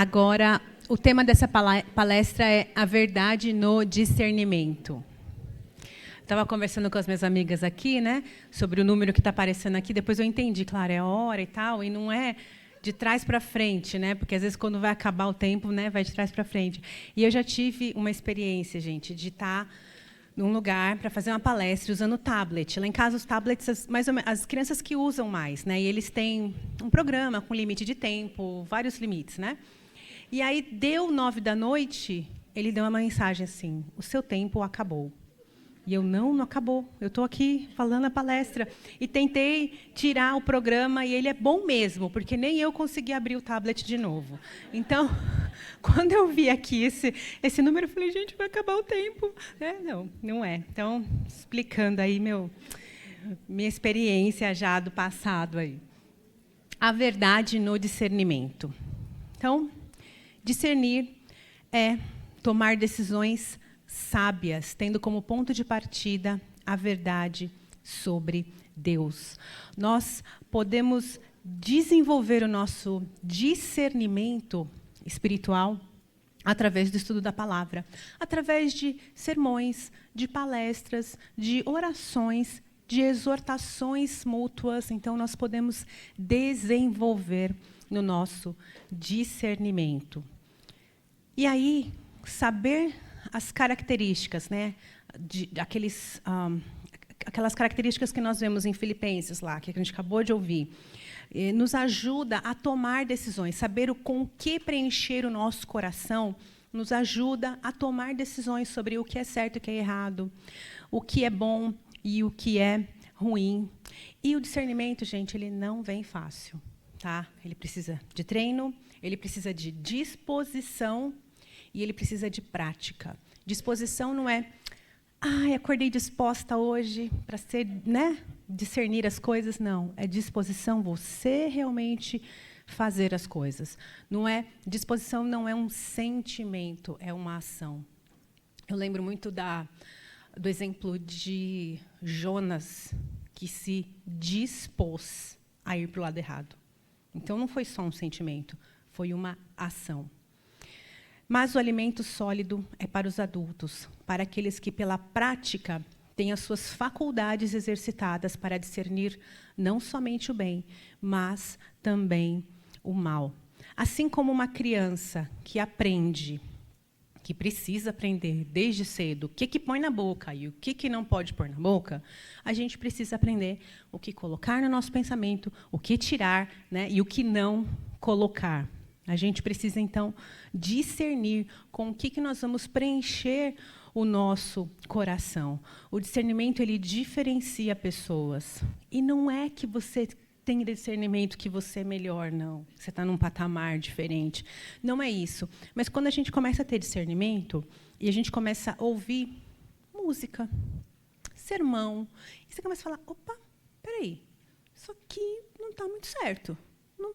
Agora, o tema dessa palestra é a verdade no discernimento. Estava conversando com as minhas amigas aqui, né, sobre o número que está aparecendo aqui. Depois eu entendi, claro, é hora e tal, e não é de trás para frente, né? Porque às vezes quando vai acabar o tempo, né, vai de trás para frente. E eu já tive uma experiência, gente, de estar num lugar para fazer uma palestra usando tablet. Lá em casa os tablets, as crianças que usam mais, né? E eles têm um programa com limite de tempo, vários limites, né? E aí deu 9 da noite, ele deu uma mensagem assim: o seu tempo acabou. E eu, não acabou. Eu estou aqui falando a palestra. E tentei tirar o programa, e ele é bom mesmo, porque nem eu consegui abrir o tablet de novo. Então, quando eu vi aqui esse número, eu falei, gente, vai acabar o tempo. Não é. Então, explicando aí minha experiência já do passado aí. A verdade no discernimento. Então, discernir é tomar decisões sábias, tendo como ponto de partida a verdade sobre Deus. Nós podemos desenvolver o nosso discernimento espiritual através do estudo da palavra, através de sermões, de palestras, de orações, de exortações mútuas. Então, nós podemos desenvolver no nosso discernimento. E aí, saber as características, né, aquelas características que nós vemos em Filipenses, lá, que a gente acabou de ouvir, nos ajuda a tomar decisões. Saber com que preencher o nosso coração nos ajuda a tomar decisões sobre o que é certo e o que é errado, o que é bom e o que é ruim. E o discernimento, gente, ele não vem fácil, tá? Ele precisa de treino, ele precisa de disposição, e ele precisa de prática. Disposição não é, acordei disposta hoje para discernir as coisas. Não, é disposição, você realmente fazer as coisas. Disposição não é um sentimento, é uma ação. Eu lembro muito do exemplo de Jonas, que se dispôs a ir para o lado errado. Então, não foi só um sentimento, foi uma ação. Mas o alimento sólido é para os adultos, para aqueles que, pela prática, têm as suas faculdades exercitadas para discernir não somente o bem, mas também o mal. Assim como uma criança que aprende, que precisa aprender desde cedo o que põe na boca e o que não pode pôr na boca, a gente precisa aprender o que colocar no nosso pensamento, o que tirar, né, e o que não colocar. A gente precisa, então, discernir com o que nós vamos preencher o nosso coração. O discernimento, ele diferencia pessoas. E não é que você tem discernimento que você é melhor, não. Você está num patamar diferente. Não é isso. Mas quando a gente começa a ter discernimento, e a gente começa a ouvir música, sermão, e você começa a falar, opa, peraí, isso aqui não está muito certo.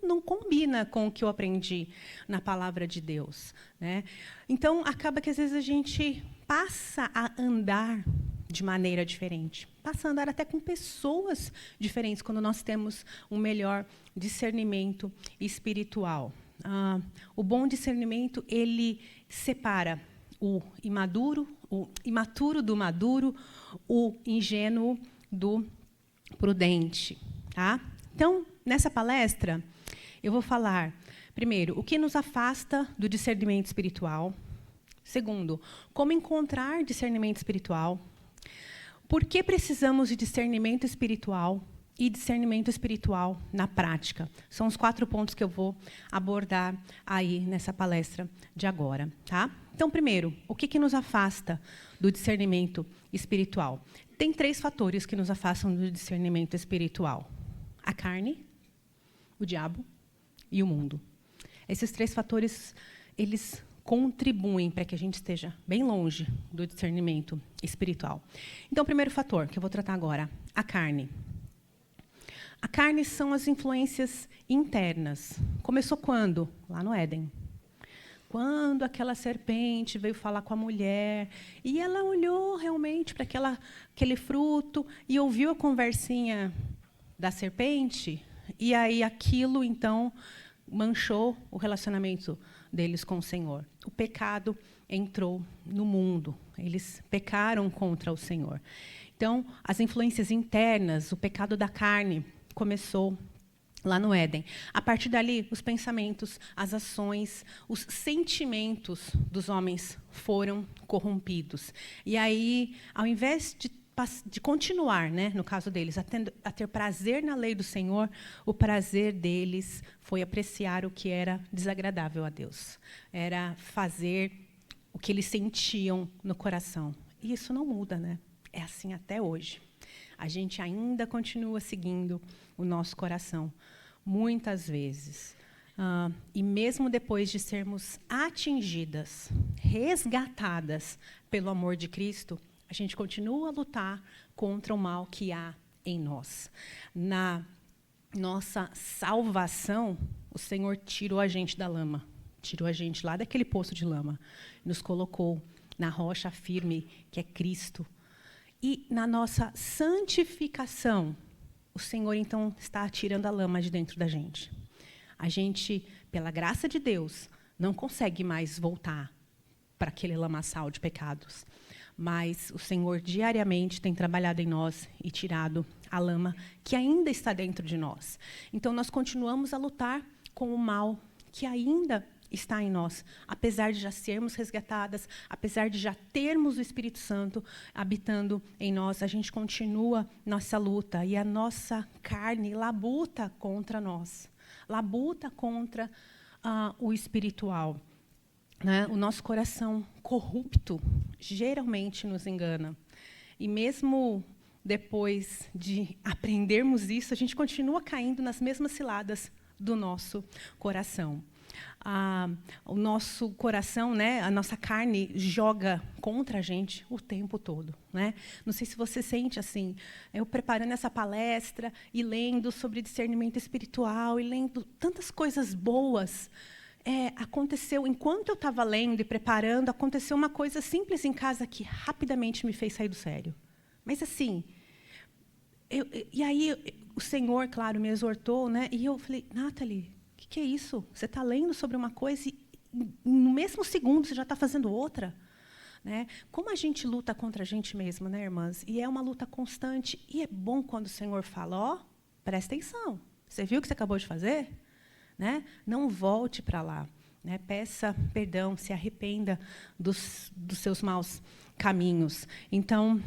Não combina com o que eu aprendi na palavra de Deus, né? Então, acaba que, às vezes, a gente passa a andar de maneira diferente. Passa a andar até com pessoas diferentes, quando nós temos um melhor discernimento espiritual. O bom discernimento, ele separa o imaturo do maduro, o ingênuo do prudente. Tá? Então, nessa palestra, eu vou falar, primeiro, o que nos afasta do discernimento espiritual. Segundo, como encontrar discernimento espiritual. Por que precisamos de discernimento espiritual e discernimento espiritual na prática? São os 4 pontos que eu vou abordar aí nessa palestra de agora. Tá? Então, primeiro, o que nos afasta do discernimento espiritual? Tem 3 fatores que nos afastam do discernimento espiritual. A carne, o diabo e o mundo. Esses 3 fatores, eles contribuem para que a gente esteja bem longe do discernimento espiritual. Então, o primeiro fator que eu vou tratar agora, a carne. A carne são as influências internas. Começou quando? Lá no Éden. Quando aquela serpente veio falar com a mulher, e ela olhou realmente para aquele fruto e ouviu a conversinha da serpente, e aí aquilo, então, manchou o relacionamento deles com o Senhor. O pecado entrou no mundo. Eles pecaram contra o Senhor. Então, as influências internas, o pecado da carne, começou lá no Éden. A partir dali, os pensamentos, as ações, os sentimentos dos homens foram corrompidos. E aí, ao invés de continuar, né, no caso deles, a ter prazer na lei do Senhor, o prazer deles foi apreciar o que era desagradável a Deus. Era fazer o que eles sentiam no coração. E isso não muda, né? É assim até hoje. A gente ainda continua seguindo o nosso coração, muitas vezes. E mesmo depois de sermos atingidas, resgatadas pelo amor de Cristo, a gente continua a lutar contra o mal que há em nós. Na nossa salvação, o Senhor tirou a gente da lama, tirou a gente lá daquele poço de lama, nos colocou na rocha firme, que é Cristo. E na nossa santificação, o Senhor, então, está tirando a lama de dentro da gente. A gente, pela graça de Deus, não consegue mais voltar para aquele lamaçal de pecados. Mas o Senhor, diariamente, tem trabalhado em nós e tirado a lama que ainda está dentro de nós. Então, nós continuamos a lutar com o mal que ainda está em nós, apesar de já sermos resgatadas, apesar de já termos o Espírito Santo habitando em nós, a gente continua nossa luta, e a nossa carne labuta contra nós, labuta contra o espiritual. Né? O nosso coração corrupto geralmente nos engana. E mesmo depois de aprendermos isso, a gente continua caindo nas mesmas ciladas do nosso coração. O nosso coração, né, a nossa carne joga contra a gente o tempo todo, né? Não sei se você sente assim, eu preparando essa palestra e lendo sobre discernimento espiritual e lendo tantas coisas boas. Aconteceu, enquanto eu estava lendo e preparando, aconteceu uma coisa simples em casa que rapidamente me fez sair do sério. Mas assim, e aí o Senhor, claro, me exortou, né? E eu falei, Nathalie, o que é isso? Você está lendo sobre uma coisa e no mesmo segundo você já está fazendo outra? Né? Como a gente luta contra a gente mesma, né, irmãs? E é uma luta constante. E é bom quando o Senhor fala, presta atenção. Você viu o que você acabou de fazer? Né? Não volte para lá. Né? Peça perdão, se arrependa dos seus maus caminhos. Então,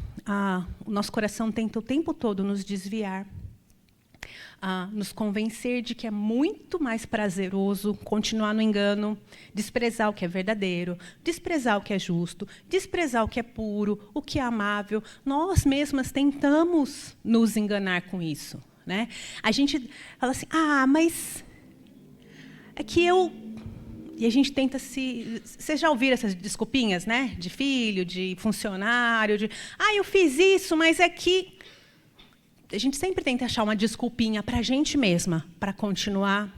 o nosso coração tenta o tempo todo nos desviar, nos convencer de que é muito mais prazeroso continuar no engano, desprezar o que é verdadeiro, desprezar o que é justo, desprezar o que é puro, o que é amável. Nós mesmas tentamos nos enganar com isso. Né? A gente fala assim, mas é que eu... E a gente tenta se... Vocês já ouviram essas desculpinhas, né? De filho, de funcionário, de... eu fiz isso, mas é que... A gente sempre tenta achar uma desculpinha para a gente mesma, para continuar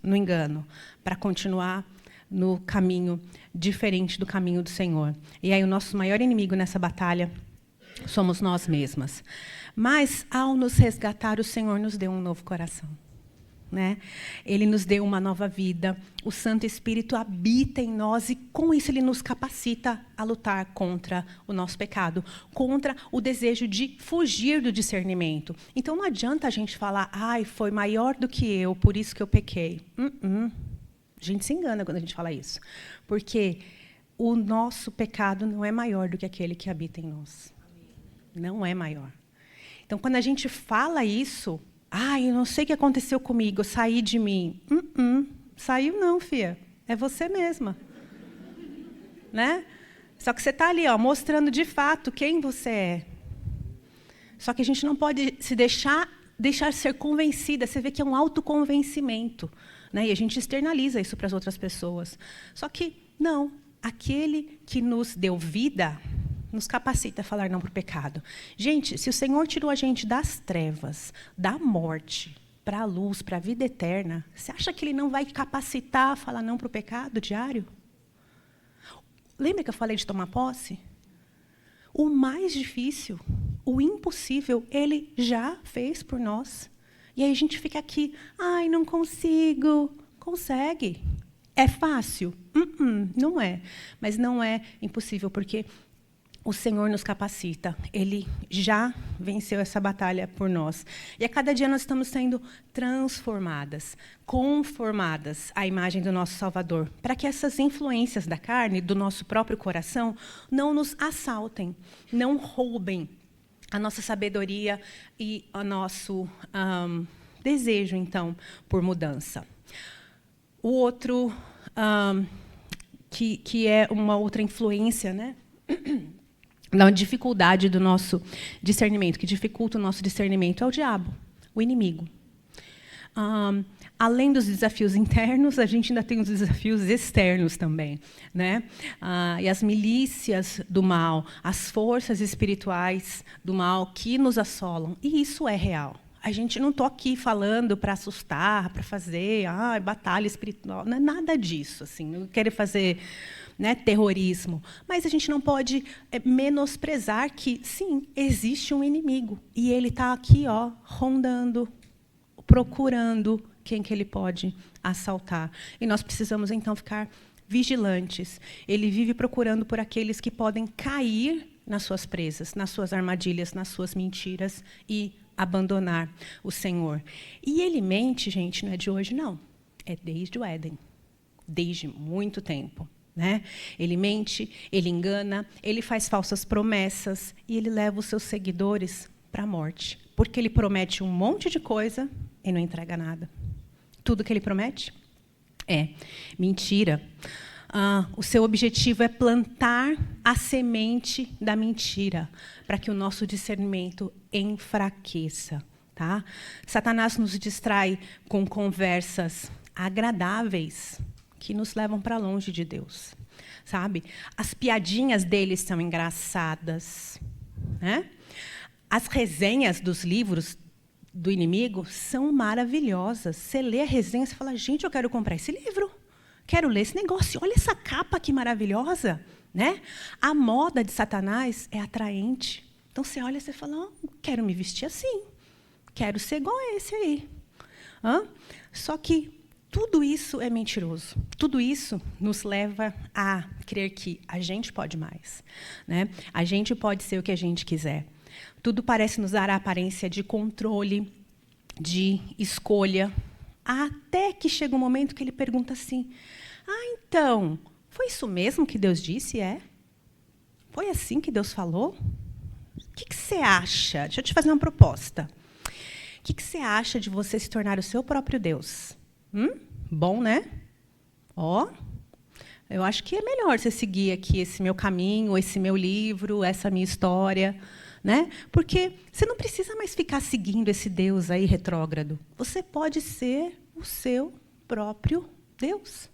no engano, para continuar no caminho diferente do caminho do Senhor. E aí o nosso maior inimigo nessa batalha somos nós mesmas. Mas, ao nos resgatar, o Senhor nos deu um novo coração. Né? Ele nos deu uma nova vida, o Santo Espírito habita em nós e com isso ele nos capacita a lutar contra o nosso pecado, contra o desejo de fugir do discernimento. Então não adianta a gente falar, foi maior do que eu, por isso que eu pequei. A gente se engana quando a gente fala isso, porque o nosso pecado não é maior do que aquele que habita em nós. Não é maior. Então quando a gente fala isso, eu não sei o que aconteceu comigo, eu saí de mim. Saiu não, filha. É você mesma. Né? Só que você está ali, mostrando de fato quem você é. Só que a gente não pode se deixar ser convencida. Você vê que é um autoconvencimento. Né? E a gente externaliza isso para as outras pessoas. Só que, não. Aquele que nos deu vida nos capacita a falar não para o pecado. Gente, se o Senhor tirou a gente das trevas, da morte, para a luz, para a vida eterna, você acha que Ele não vai capacitar a falar não para o pecado diário? Lembra que eu falei de tomar posse? O mais difícil, o impossível, Ele já fez por nós. E aí a gente fica aqui, não consigo. Consegue. É fácil? Não é. Mas não é impossível, porque o Senhor nos capacita. Ele já venceu essa batalha por nós. E a cada dia nós estamos sendo transformadas, conformadas à imagem do nosso Salvador, para que essas influências da carne, do nosso próprio coração, não nos assaltem, não roubem a nossa sabedoria e o nosso desejo, então, por mudança. O outro, que é uma outra influência, né? Da dificuldade do nosso discernimento, que dificulta o nosso discernimento, é o diabo, o inimigo. Além dos desafios internos, a gente ainda tem os desafios externos também, né? E as milícias do mal, as forças espirituais do mal que nos assolam, e isso é real. A gente não está aqui falando para assustar, para fazer batalha espiritual, não é nada disso, assim, não quero fazer, né, terrorismo. Mas a gente não pode menosprezar que, sim, existe um inimigo. E ele está aqui, rondando, procurando quem que ele pode assaltar. E nós precisamos, então, ficar vigilantes. Ele vive procurando por aqueles que podem cair nas suas presas, nas suas armadilhas, nas suas mentiras e abandonar o Senhor. E ele mente, gente, não é de hoje, não. É desde o Éden. Desde muito tempo. Né? Ele mente, ele engana, ele faz falsas promessas e ele leva os seus seguidores para a morte. Porque ele promete um monte de coisa e não entrega nada. Tudo que ele promete é mentira. O seu objetivo é plantar a semente da mentira, para que o nosso discernimento enfraqueça. Tá? Satanás nos distrai com conversas agradáveis, que nos levam para longe de Deus, sabe? As piadinhas deles são engraçadas, né? As resenhas dos livros do inimigo são maravilhosas. Você lê a resenha e fala, gente, eu quero comprar esse livro, quero ler esse negócio, olha essa capa que maravilhosa, né? A moda de Satanás é atraente. Então você olha e você fala, quero me vestir assim, quero ser igual a esse aí. Só que tudo isso é mentiroso. Tudo isso nos leva a crer que a gente pode mais, né? A gente pode ser o que a gente quiser. Tudo parece nos dar a aparência de controle, de escolha, até que chega um momento que ele pergunta assim, então, foi isso mesmo que Deus disse, Foi assim que Deus falou? O que você acha? Deixa eu te fazer uma proposta. O que você acha de você se tornar o seu próprio Deus? Bom, né? Eu acho que é melhor você seguir aqui esse meu caminho, esse meu livro, essa minha história, né? Porque você não precisa mais ficar seguindo esse Deus aí retrógrado. Você pode ser o seu próprio Deus.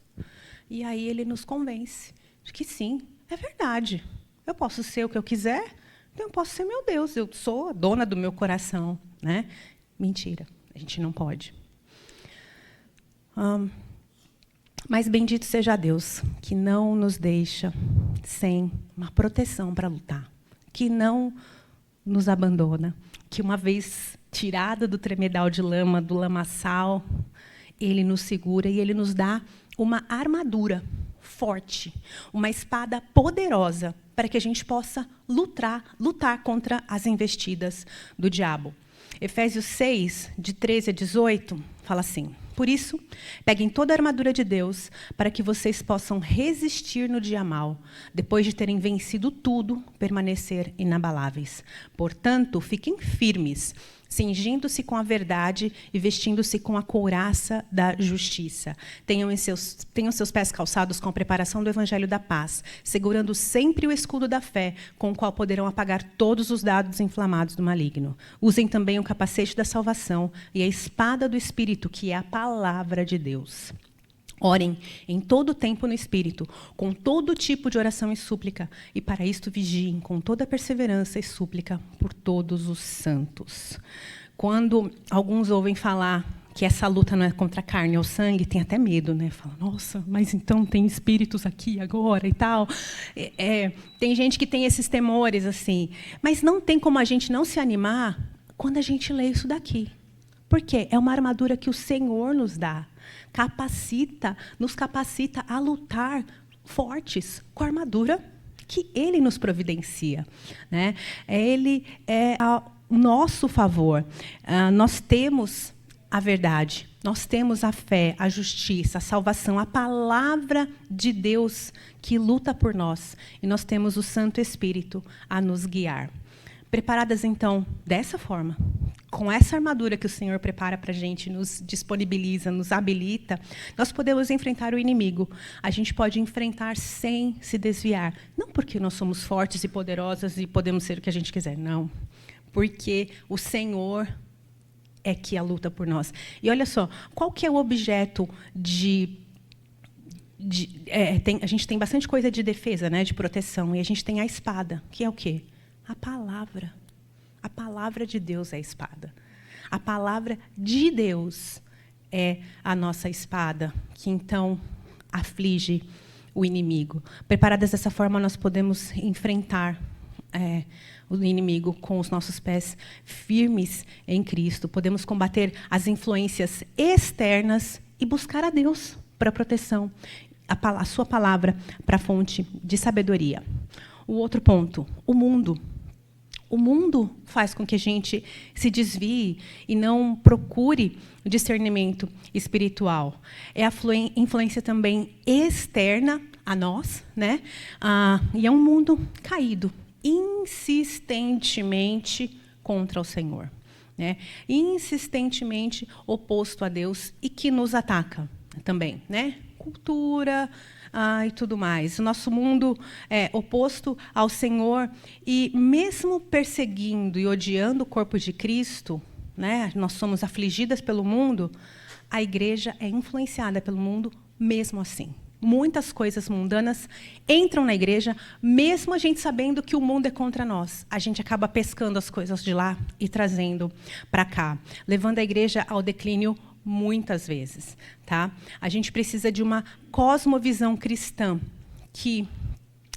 E aí ele nos convence de que sim, é verdade. Eu posso ser o que eu quiser, então eu posso ser meu Deus. Eu sou a dona do meu coração, né? Mentira, a gente não pode. Mas bendito seja Deus, que não nos deixa sem uma proteção para lutar, que não nos abandona, que uma vez tirada do tremedal de lama, do lamaçal, ele nos segura e ele nos dá uma armadura forte, uma espada poderosa, para que a gente possa lutar contra as investidas do diabo. Efésios 6, de 13 a 18, fala assim, por isso, peguem toda a armadura de Deus para que vocês possam resistir no dia mau, depois de terem vencido tudo, permanecer inabaláveis. Portanto, fiquem firmes, cingindo-se com a verdade e vestindo-se com a couraça da justiça. Tenham seus pés calçados com a preparação do evangelho da paz, segurando sempre o escudo da fé, com o qual poderão apagar todos os dardos inflamados do maligno. Usem também o capacete da salvação e a espada do Espírito, que é a palavra de Deus. Orem em todo o tempo no Espírito, com todo tipo de oração e súplica, e para isto vigiem com toda perseverança e súplica por todos os santos. Quando alguns ouvem falar que essa luta não é contra a carne ou sangue, tem até medo, né? Fala, nossa, mas então tem espíritos aqui agora e tal. Tem gente que tem esses temores, assim. Mas não tem como a gente não se animar quando a gente lê isso daqui. Por quê? É uma armadura que o Senhor nos dá. Nos capacita a lutar fortes com a armadura que Ele nos providencia, né? Ele é ao nosso favor. Nós temos a verdade, nós temos a fé, a justiça, a salvação, a palavra de Deus que luta por nós. E nós temos o Santo Espírito a nos guiar. Preparadas, então, dessa forma, com essa armadura que o Senhor prepara para a gente, nos disponibiliza, nos habilita, nós podemos enfrentar o inimigo. A gente pode enfrentar sem se desviar. Não porque nós somos fortes e poderosas e podemos ser o que a gente quiser, não. Porque o Senhor é que a luta por nós. E olha só, qual que é o objeto a gente tem bastante coisa de defesa, né, de proteção, e a gente tem a espada, que é o quê? A palavra. A palavra de Deus é a espada. A palavra de Deus é a nossa espada, que então aflige o inimigo. Preparadas dessa forma, nós podemos enfrentar o inimigo com os nossos pés firmes em Cristo. Podemos combater as influências externas e buscar a Deus para proteção, a sua palavra para fonte de sabedoria. O outro ponto, o mundo. O mundo faz com que a gente se desvie e não procure o discernimento espiritual. É a influência também externa a nós, né? E é um mundo caído, insistentemente contra o Senhor, né? Insistentemente oposto a Deus e que nos ataca também, né? Cultura e tudo mais. O nosso mundo é oposto ao Senhor e mesmo perseguindo e odiando o corpo de Cristo, né? Nós somos afligidas pelo mundo. A igreja é influenciada pelo mundo mesmo assim. Muitas coisas mundanas entram na igreja, mesmo a gente sabendo que o mundo é contra nós. A gente acaba pescando as coisas de lá e trazendo para cá, levando a igreja ao declínio muitas vezes. Tá? A gente precisa de uma cosmovisão cristã que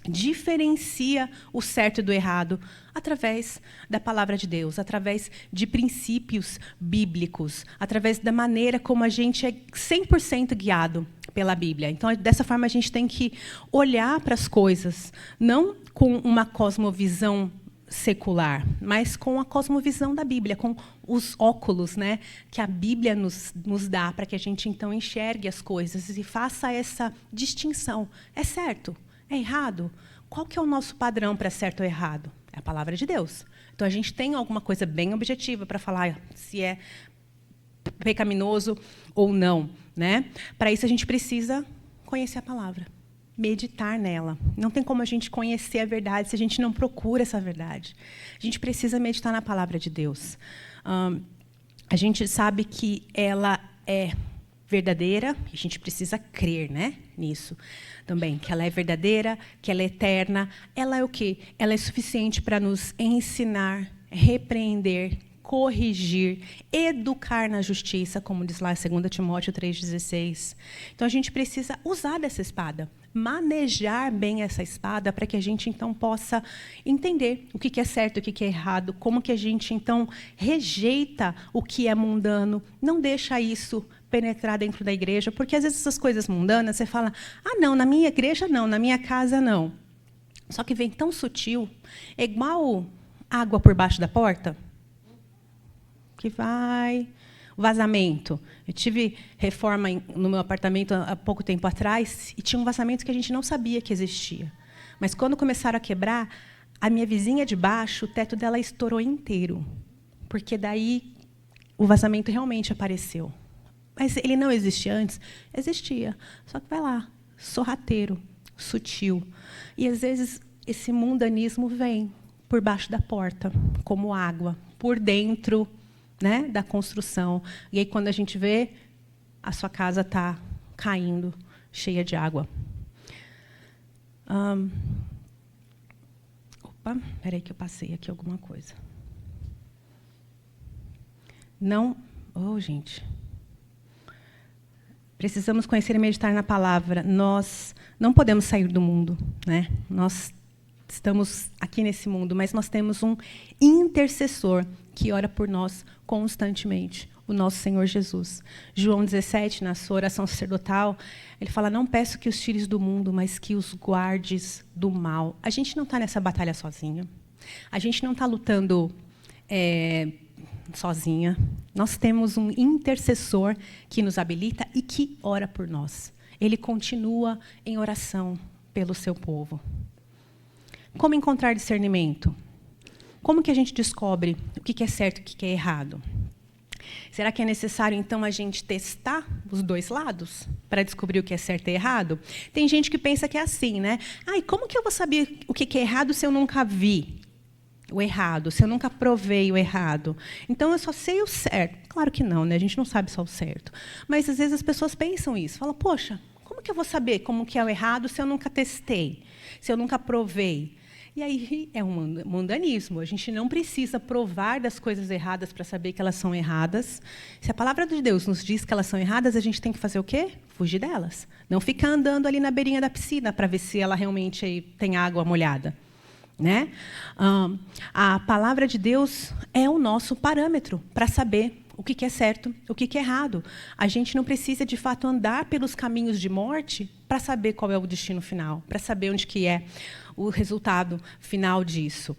diferencia o certo do errado através da palavra de Deus, através de princípios bíblicos, através da maneira como a gente é 100% guiado pela Bíblia. Então, dessa forma, a gente tem que olhar para as coisas, não com uma cosmovisão secular, mas com a cosmovisão da Bíblia, com os óculos, né, que a Bíblia nos dá para que a gente, então, enxergue as coisas e faça essa distinção. É certo? É errado? Qual que é o nosso padrão para certo ou errado? É a palavra de Deus. Então, a gente tem alguma coisa bem objetiva para falar se é pecaminoso ou não, né? Para isso, a gente precisa conhecer a palavra, meditar nela. Não tem como a gente conhecer a verdade se a gente não procura essa verdade. A gente precisa meditar na palavra de Deus. A gente sabe que ela é verdadeira, a gente precisa crer, né, nisso também, que ela é verdadeira, que ela é eterna. Ela é o quê? Ela é suficiente para nos ensinar, repreender, corrigir, educar na justiça, como diz lá em 2 Timóteo 3,16. Então, a gente precisa usar dessa espada, manejar bem essa espada para que a gente, então, possa entender o que é certo, o que é errado, como que a gente, então, rejeita o que é mundano, não deixa isso penetrar dentro da igreja, porque, às vezes, essas coisas mundanas, você fala, não, na minha igreja não, na minha casa não. Só que vem tão sutil, é igual água por baixo da porta, que vai, vazamento. Eu tive reforma no meu apartamento há pouco tempo atrás e tinha um vazamento que a gente não sabia que existia. Mas quando começaram a quebrar, a minha vizinha de baixo, o teto dela estourou inteiro, porque daí o vazamento realmente apareceu. Mas ele não existia antes? Existia. Só que vai lá, sorrateiro, sutil. E, às vezes, esse mundanismo vem por baixo da porta, como água, por dentro, né, da construção. E aí, quando a gente vê, a sua casa está caindo, cheia de água. Opa, espera aí que eu passei aqui alguma coisa. Não... gente... Precisamos conhecer e meditar na palavra. Nós não podemos sair do mundo, né? Nós estamos aqui nesse mundo, mas nós temos um intercessor que ora por nós constantemente. o nosso Senhor Jesus. João 17, na sua oração sacerdotal, ele fala, não peço que os tires do mundo, mas que os guardes do mal. A gente não está nessa batalha sozinha. A gente não está lutando sozinha. Nós temos um intercessor que nos habilita e que ora por nós. Ele continua em oração pelo seu povo. Como encontrar discernimento? Como que a gente descobre o que é certo e o que é errado? Será que é necessário, então, a gente testar os dois lados para descobrir o que é certo e errado? Tem gente que pensa que é assim, né? E como que eu vou saber o que é errado se eu nunca vi o errado, se eu nunca provei o errado? Então, eu só sei o certo. Claro que não, né? A gente não sabe só o certo. Mas, às vezes, as pessoas pensam isso. Falam, poxa, como que eu vou saber como que é o errado se eu nunca testei, se eu nunca provei? E aí é um mundanismo. A gente não precisa provar das coisas erradas para saber que elas são erradas. Se a palavra de Deus nos diz que elas são erradas, a gente tem que fazer o quê? Fugir delas. Não ficar andando ali na beirinha da piscina para ver se ela realmente tem água molhada. Né? A palavra de Deus é o nosso parâmetro para saber o que é certo, o que é errado. A gente não precisa, de fato, andar pelos caminhos de morte para saber qual é o destino final, para saber onde que é o resultado final disso.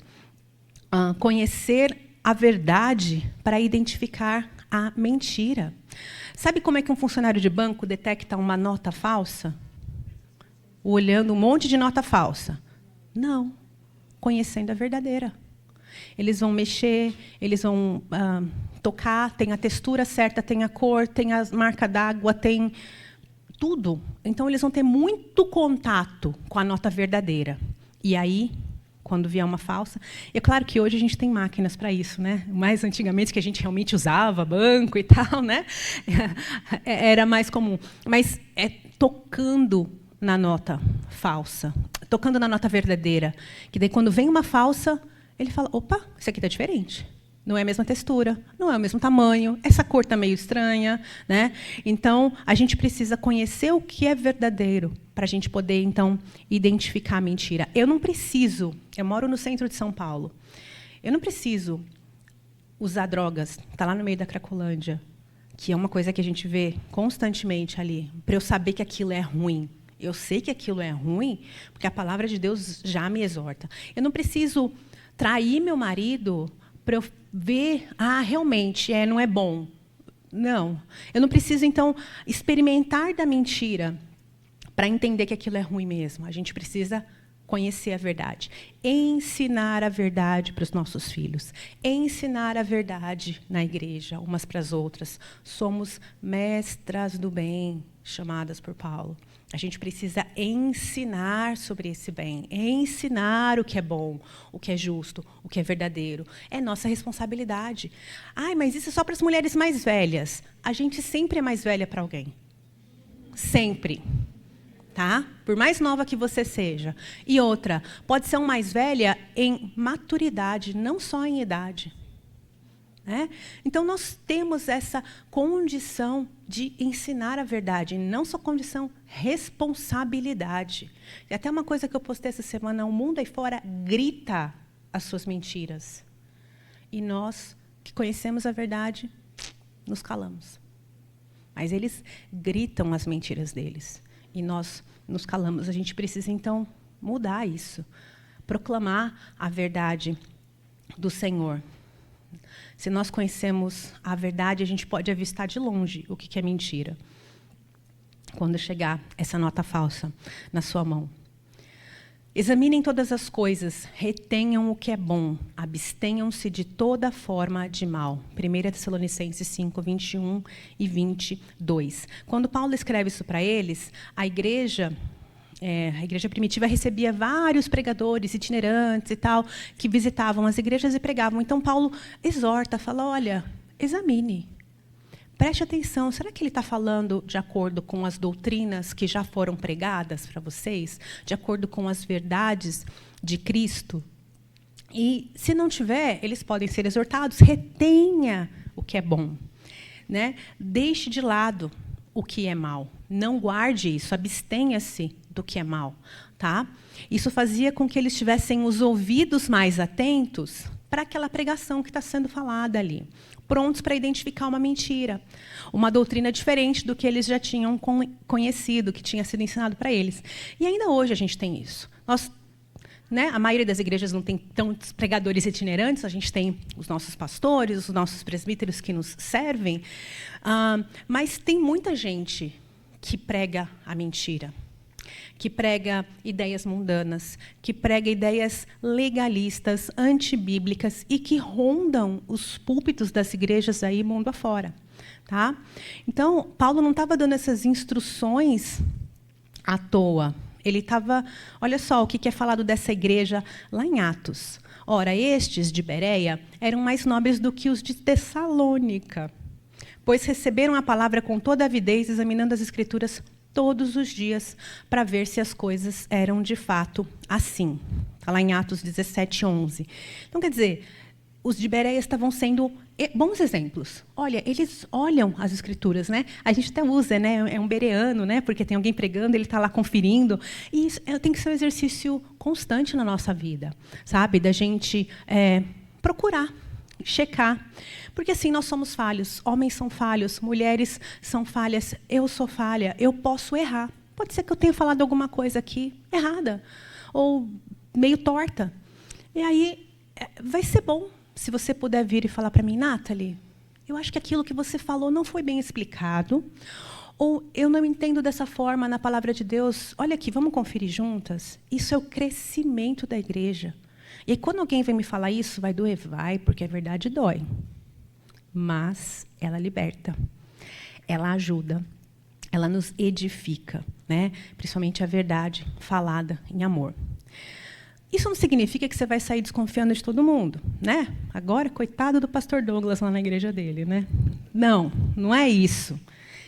Conhecer a verdade para identificar a mentira. Sabe como é que um funcionário de banco detecta uma nota falsa? Olhando um monte de nota falsa? Não. Conhecendo a verdadeira. Eles vão mexer, eles vão tocar, tem a textura certa, tem a cor, tem a marca d'água, tem tudo. Então, eles vão ter muito contato com a nota verdadeira. E aí, quando vier uma falsa... É claro que hoje a gente tem máquinas para isso, né? Mais antigamente, que a gente realmente usava banco e tal, né? Era mais comum. Mas é tocando na nota falsa, tocando na nota verdadeira. Que daí, quando vem uma falsa, ele fala, opa, isso aqui está diferente. Não é a mesma textura, não é o mesmo tamanho, essa cor está meio estranha. Né? Então, a gente precisa conhecer o que é verdadeiro para a gente poder, então, identificar a mentira. Eu não preciso, eu moro no centro de São Paulo, eu não preciso usar drogas, está lá no meio da Cracolândia, que é uma coisa que a gente vê constantemente ali, para eu saber que aquilo é ruim. Eu sei que aquilo é ruim, porque a palavra de Deus já me exorta. Eu não preciso trair meu marido para eu ver, realmente, não é bom. Não. Eu não preciso, então, experimentar da mentira para entender que aquilo é ruim mesmo. A gente precisa conhecer a verdade. Ensinar a verdade para os nossos filhos. Ensinar a verdade na igreja, umas para as outras. Somos mestras do bem, chamadas por Paulo. A gente precisa ensinar sobre esse bem, ensinar o que é bom, o que é justo, o que é verdadeiro. É nossa responsabilidade. Mas isso é só para as mulheres mais velhas. A gente sempre é mais velha para alguém. Sempre. Tá? Por mais nova que você seja. E outra, pode ser uma mais velha em maturidade, não só em idade. Né? Então, nós temos essa condição de ensinar a verdade, não só condição, responsabilidade. E até uma coisa que eu postei essa semana, o mundo aí fora grita as suas mentiras. E nós, que conhecemos a verdade, nos calamos. Mas eles gritam as mentiras deles. E nós nos calamos. A gente precisa, então, mudar isso. Proclamar a verdade do Senhor. Se nós conhecemos a verdade, a gente pode avistar de longe o que é mentira. Quando chegar essa nota falsa na sua mão. Examinem todas as coisas, retenham o que é bom, abstenham-se de toda forma de mal. 1 Tessalonicenses 5, 21 e 22. Quando Paulo escreve isso para eles, a igreja primitiva recebia vários pregadores itinerantes e tal, que visitavam as igrejas e pregavam. Então, Paulo exorta, fala, olha, examine, preste atenção, será que ele está falando de acordo com as doutrinas que já foram pregadas para vocês? De acordo com as verdades de Cristo? E, se não tiver, eles podem ser exortados, retenha o que é bom. Né? Deixe de lado o que é mal. Não guarde isso, abstenha-se do que é mal. Tá? Isso fazia com que eles tivessem os ouvidos mais atentos para aquela pregação que está sendo falada ali. prontos para identificar uma mentira, uma doutrina diferente do que eles já tinham conhecido, que tinha sido ensinado para eles. E ainda hoje a gente tem isso. A maioria das igrejas não tem tantos pregadores itinerantes, a gente tem os nossos pastores, os nossos presbíteros que nos servem, mas tem muita gente que prega a mentira, que prega ideias mundanas, que prega ideias legalistas, antibíblicas e que rondam os púlpitos das igrejas aí mundo afora. Tá? Então, Paulo não estava dando essas instruções à toa. Ele estava... Olha só o que é falado dessa igreja lá em Atos. Ora, estes de Bereia eram mais nobres do que os de Tessalônica, pois receberam a palavra com toda avidez, examinando as Escrituras todos os dias, para ver se as coisas eram de fato assim. Está lá em Atos 17:11. Então, quer dizer, os de Bereia estavam sendo bons exemplos. Olha, eles olham as Escrituras, né? A gente até usa, né? É um bereano, né? Porque tem alguém pregando, ele está lá conferindo. E isso tem que ser um exercício constante na nossa vida, sabe? Da gente procurar, checar. Porque, assim, nós somos falhos. Homens são falhos, mulheres são falhas. Eu sou falha, eu posso errar. Pode ser que eu tenha falado alguma coisa aqui errada, ou meio torta. E aí, vai ser bom se você puder vir e falar para mim, Nathalie, eu acho que aquilo que você falou não foi bem explicado, ou eu não entendo dessa forma na palavra de Deus. Olha aqui, vamos conferir juntas? Isso é o crescimento da igreja. E aí, quando alguém vem me falar isso, vai doer? Vai, porque a verdade dói. Mas ela liberta, ela ajuda, ela nos edifica, né? Principalmente a verdade falada em amor. Isso não significa que você vai sair desconfiando de todo mundo, né? Agora, coitado do pastor Douglas lá na igreja dele, né? Não, não é isso.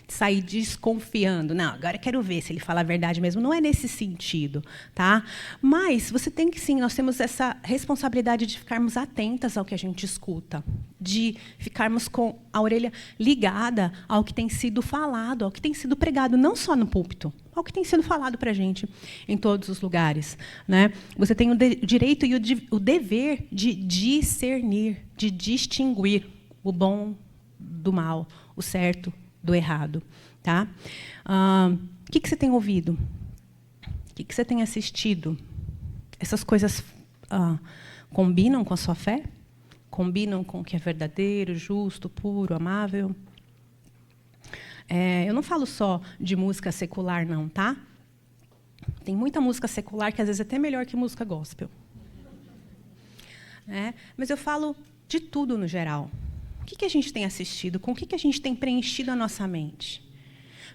Sair desconfiando. Não, agora eu quero ver se ele fala a verdade mesmo. Não é nesse sentido, tá? Mas você tem que, sim, nós temos essa responsabilidade de ficarmos atentas ao que a gente escuta, de ficarmos com a orelha ligada ao que tem sido falado, ao que tem sido pregado, não só no púlpito, ao que tem sido falado para a gente em todos os lugares, né? Você tem o direito e o dever de discernir, de distinguir o bom do mal, o certo do errado. Tá? O que você tem ouvido? O que você tem assistido? Essas coisas combinam com a sua fé? Combinam com o que é verdadeiro, justo, puro, amável? Eu não falo só de música secular, não, tá? Tem muita música secular que, às vezes, é até melhor que música gospel. Mas eu falo de tudo no geral. O que a gente tem assistido? Com o que a gente tem preenchido a nossa mente?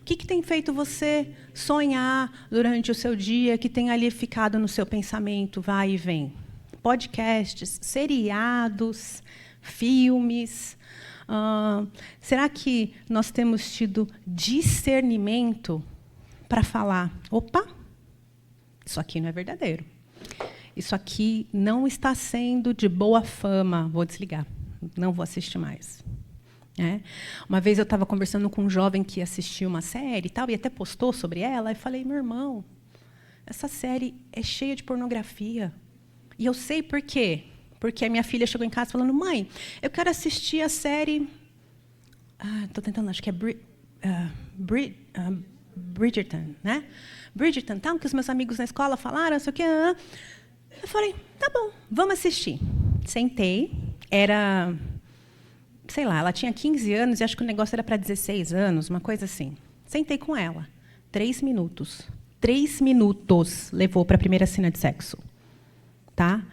O que tem feito você sonhar durante o seu dia, que tem ali ficado no seu pensamento, vai e vem? Podcasts, seriados, filmes. Será que nós temos tido discernimento para falar, opa, isso aqui não é verdadeiro. Isso aqui não está sendo de boa fama. Vou desligar. Não vou assistir mais. Uma vez eu estava conversando com um jovem que assistiu uma série e até postou sobre ela, e falei, meu irmão, essa série é cheia de pornografia. E eu sei por quê. Porque a minha filha chegou em casa falando, mãe, eu quero assistir a série... Estou tentando, acho que é Bridgerton, né? Bridgerton, tá? Que os meus amigos na escola falaram, não sei o quê. Eu falei, tá bom, vamos assistir. Sentei, era, sei lá, ela tinha 15 anos e acho que o negócio era para 16 anos, uma coisa assim. Sentei com ela, 3 minutos. 3 minutos levou para a primeira cena de sexo. Tá?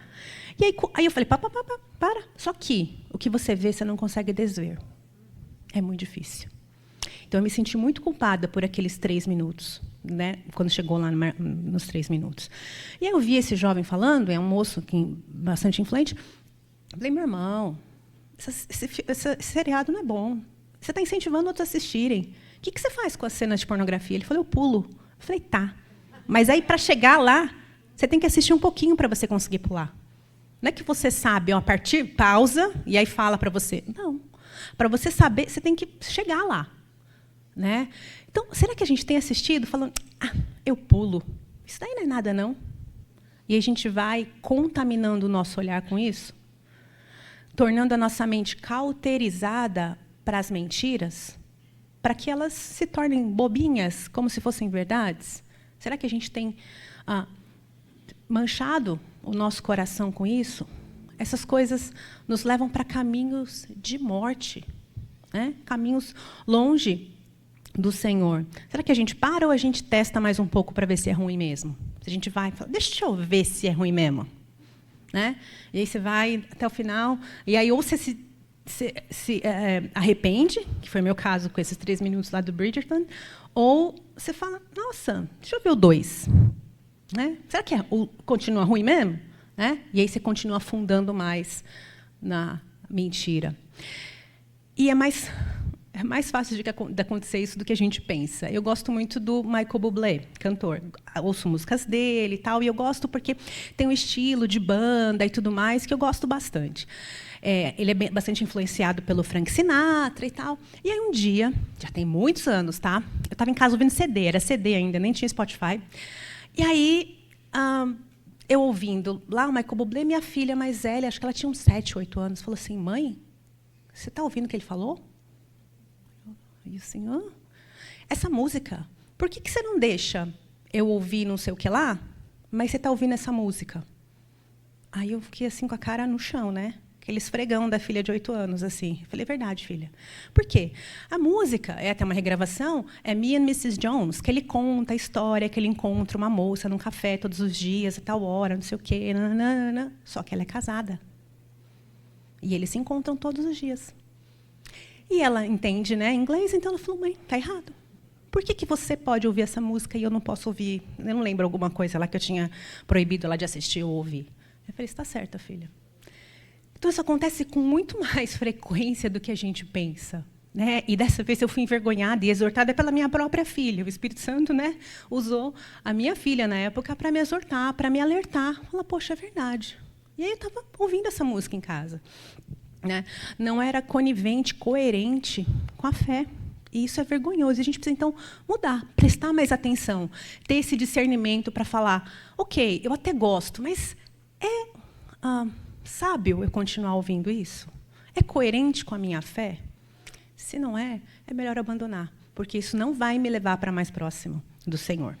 E aí eu falei, para. Só que o que você vê, você não consegue desver. É muito difícil. Então, eu me senti muito culpada por aqueles 3 minutos, né? Quando chegou lá nos 3 minutos. E aí eu vi esse jovem falando, é um moço bastante influente. Eu falei, meu irmão, esse seriado não é bom. Você está incentivando outros a assistirem. O que você faz com as cenas de pornografia? Ele falou, eu pulo. Eu falei, tá. Mas aí, para chegar lá, você tem que assistir um pouquinho para você conseguir pular. Não é que você sabe, a partir, pausa, e aí fala para você. Não. Para você saber, você tem que chegar lá. Né? Então, será que a gente tem assistido falando, eu pulo? Isso daí não é nada, não. E a gente vai contaminando o nosso olhar com isso? tornando a nossa mente cauterizada para as mentiras, para que elas se tornem bobinhas, como se fossem verdades? Será que a gente tem manchado o nosso coração com isso? Essas coisas nos levam para caminhos de morte, né? Caminhos longe do Senhor. Será que a gente para ou a gente testa mais um pouco para ver se é ruim mesmo? Se a gente vai e fala, deixa eu ver se é ruim mesmo. Né? E aí você vai até o final, e aí ou você se arrepende, que foi o meu caso com esses 3 minutos lá do Bridgerton, ou você fala, nossa, deixa eu ver o 2. Né? Será que continua ruim mesmo? Né? E aí você continua afundando mais na mentira. E é mais fácil de acontecer isso do que a gente pensa. Eu gosto muito do Michael Bublé, cantor. Ouço músicas dele e tal, e eu gosto porque tem um estilo de banda e tudo mais que eu gosto bastante. Ele é bastante influenciado pelo Frank Sinatra e tal. E aí um dia, já tem muitos anos, tá? Eu estava em casa ouvindo CD, era CD ainda, nem tinha Spotify. E aí, eu ouvindo lá o Michael Bublé, minha filha mais velha, acho que ela tinha uns 7, 8 anos, falou assim, mãe, você está ouvindo o que ele falou? E assim, essa música, por que você não deixa eu ouvir não sei o que lá, mas você está ouvindo essa música? Aí eu fiquei assim com a cara no chão, né? Aquele esfregão da filha de 8 anos, assim. Eu falei, verdade, filha. Por quê? A música, até uma regravação, é Me and Mrs. Jones, que ele conta a história, que ele encontra uma moça num café todos os dias, a tal hora, não sei o quê, nananana, só que ela é casada. E eles se encontram todos os dias. E ela entende, né, inglês, então ela falou, mãe, está errado. Por que você pode ouvir essa música e eu não posso ouvir? Eu não lembro alguma coisa lá que eu tinha proibido ela de assistir ou ouvir. Eu falei, está certa, filha. Então, isso acontece com muito mais frequência do que a gente pensa. Né? E dessa vez eu fui envergonhada e exortada pela minha própria filha. O Espírito Santo, né, usou a minha filha, na época, para me exortar, para me alertar. Falar, poxa, é verdade. E aí eu estava ouvindo essa música em casa. Né? Não era conivente, coerente com a fé. E isso é vergonhoso. E a gente precisa, então, mudar, prestar mais atenção, ter esse discernimento para falar, ok, eu até gosto, mas é sábio eu continuar ouvindo isso? É coerente com a minha fé? Se não é, é melhor abandonar, porque isso não vai me levar para mais próximo do Senhor.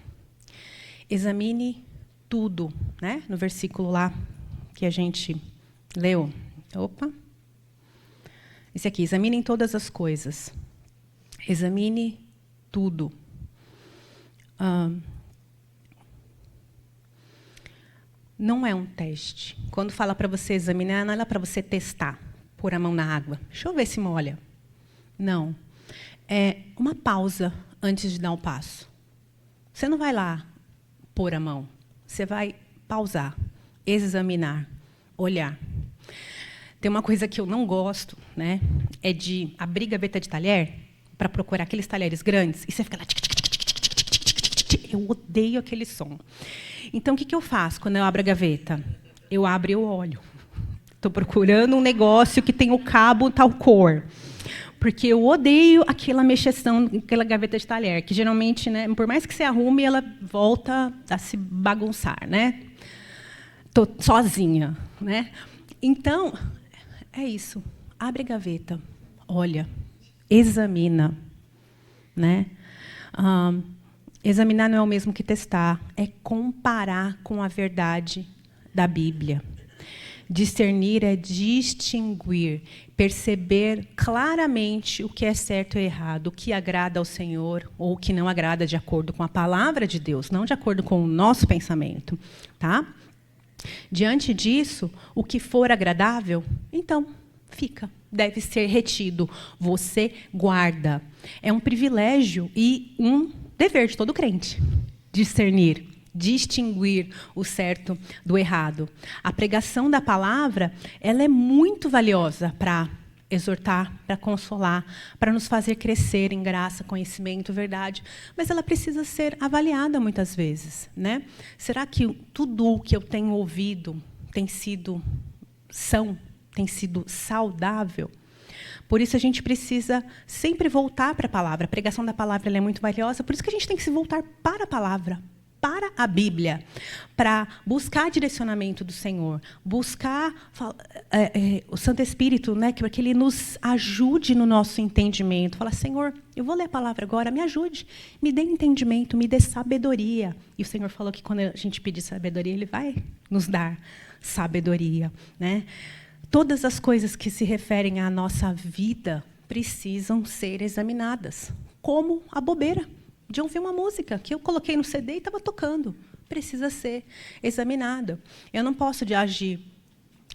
Examine tudo, né? No versículo lá que a gente leu. Opa! Esse aqui, examinem todas as coisas. Examine tudo. Não é um teste. Quando fala para você examinar, não é para você testar, pôr a mão na água. Deixa eu ver se molha. Não. É uma pausa antes de dar o passo. Você não vai lá pôr a mão. Você vai pausar, examinar, olhar. Tem uma coisa que eu não gosto, né? É de abrir gaveta de talher para procurar aqueles talheres grandes e você fica lá. Eu odeio aquele som. Então, o que eu faço quando eu abro a gaveta? Eu abro e eu olho. Estou procurando um negócio que tem o cabo tal cor. Porque eu odeio aquela mexeção, aquela gaveta de talher, que geralmente, né, por mais que você arrume, ela volta a se bagunçar. Né? Estou sozinha. Né? Então, é isso. Abre a gaveta, olha, examina. Né? Examinar não é o mesmo que testar, é comparar com a verdade da Bíblia. Discernir é distinguir, perceber claramente o que é certo e errado, o que agrada ao Senhor ou o que não agrada de acordo com a palavra de Deus, não de acordo com o nosso pensamento. Tá? Diante disso, o que for agradável, então, fica. Deve ser retido. Você guarda. É um privilégio e um dever de todo crente. Discernir, distinguir o certo do errado. A pregação da palavra, ela é muito valiosa para exortar, para consolar, para nos fazer crescer em graça, conhecimento, verdade. Mas ela precisa ser avaliada muitas vezes. Né? Será que tudo o que eu tenho ouvido tem sido saudável? Por isso, a gente precisa sempre voltar para a palavra. A pregação da palavra ela é muito valiosa, por isso que a gente tem que se voltar para a palavra. para a Bíblia, para buscar direcionamento do Senhor, buscar o Santo Espírito, né, para que Ele nos ajude no nosso entendimento. Fala, Senhor, eu vou ler a palavra agora, me ajude, me dê entendimento, me dê sabedoria. E o Senhor falou que quando a gente pedir sabedoria, Ele vai nos dar sabedoria, né? Todas as coisas que se referem à nossa vida precisam ser examinadas, como a bobeira de ouvir uma música que eu coloquei no CD e estava tocando. Precisa ser examinado. Eu não posso agir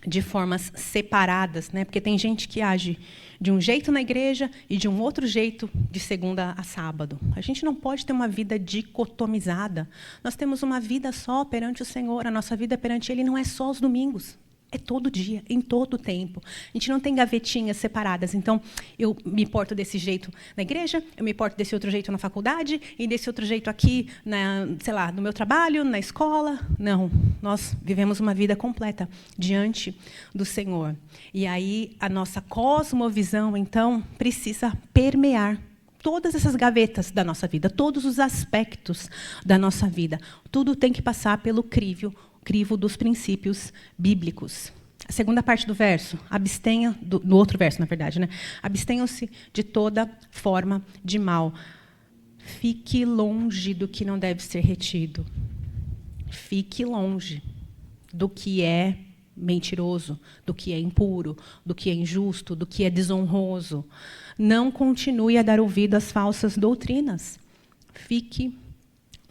de formas separadas, né? Porque tem gente que age de um jeito na igreja e de um outro jeito de segunda a sábado. A gente não pode ter uma vida dicotomizada. Nós temos uma vida só perante o Senhor. A nossa vida perante Ele não é só os domingos. É todo dia, em todo o tempo. A gente não tem gavetinhas separadas. Então, eu me porto desse jeito na igreja, eu me porto desse outro jeito na faculdade, e desse outro jeito aqui, no meu trabalho, na escola. Não, nós vivemos uma vida completa diante do Senhor. E aí, a nossa cosmovisão, então, precisa permear todas essas gavetas da nossa vida, todos os aspectos da nossa vida. Tudo tem que passar pelo crivo dos princípios bíblicos. A segunda parte do verso, no outro verso, na verdade, né? Abstenham-se de toda forma de mal. Fique longe do que não deve ser retido. Fique longe do que é mentiroso, do que é impuro, do que é injusto, do que é desonroso. Não continue a dar ouvido às falsas doutrinas. Fique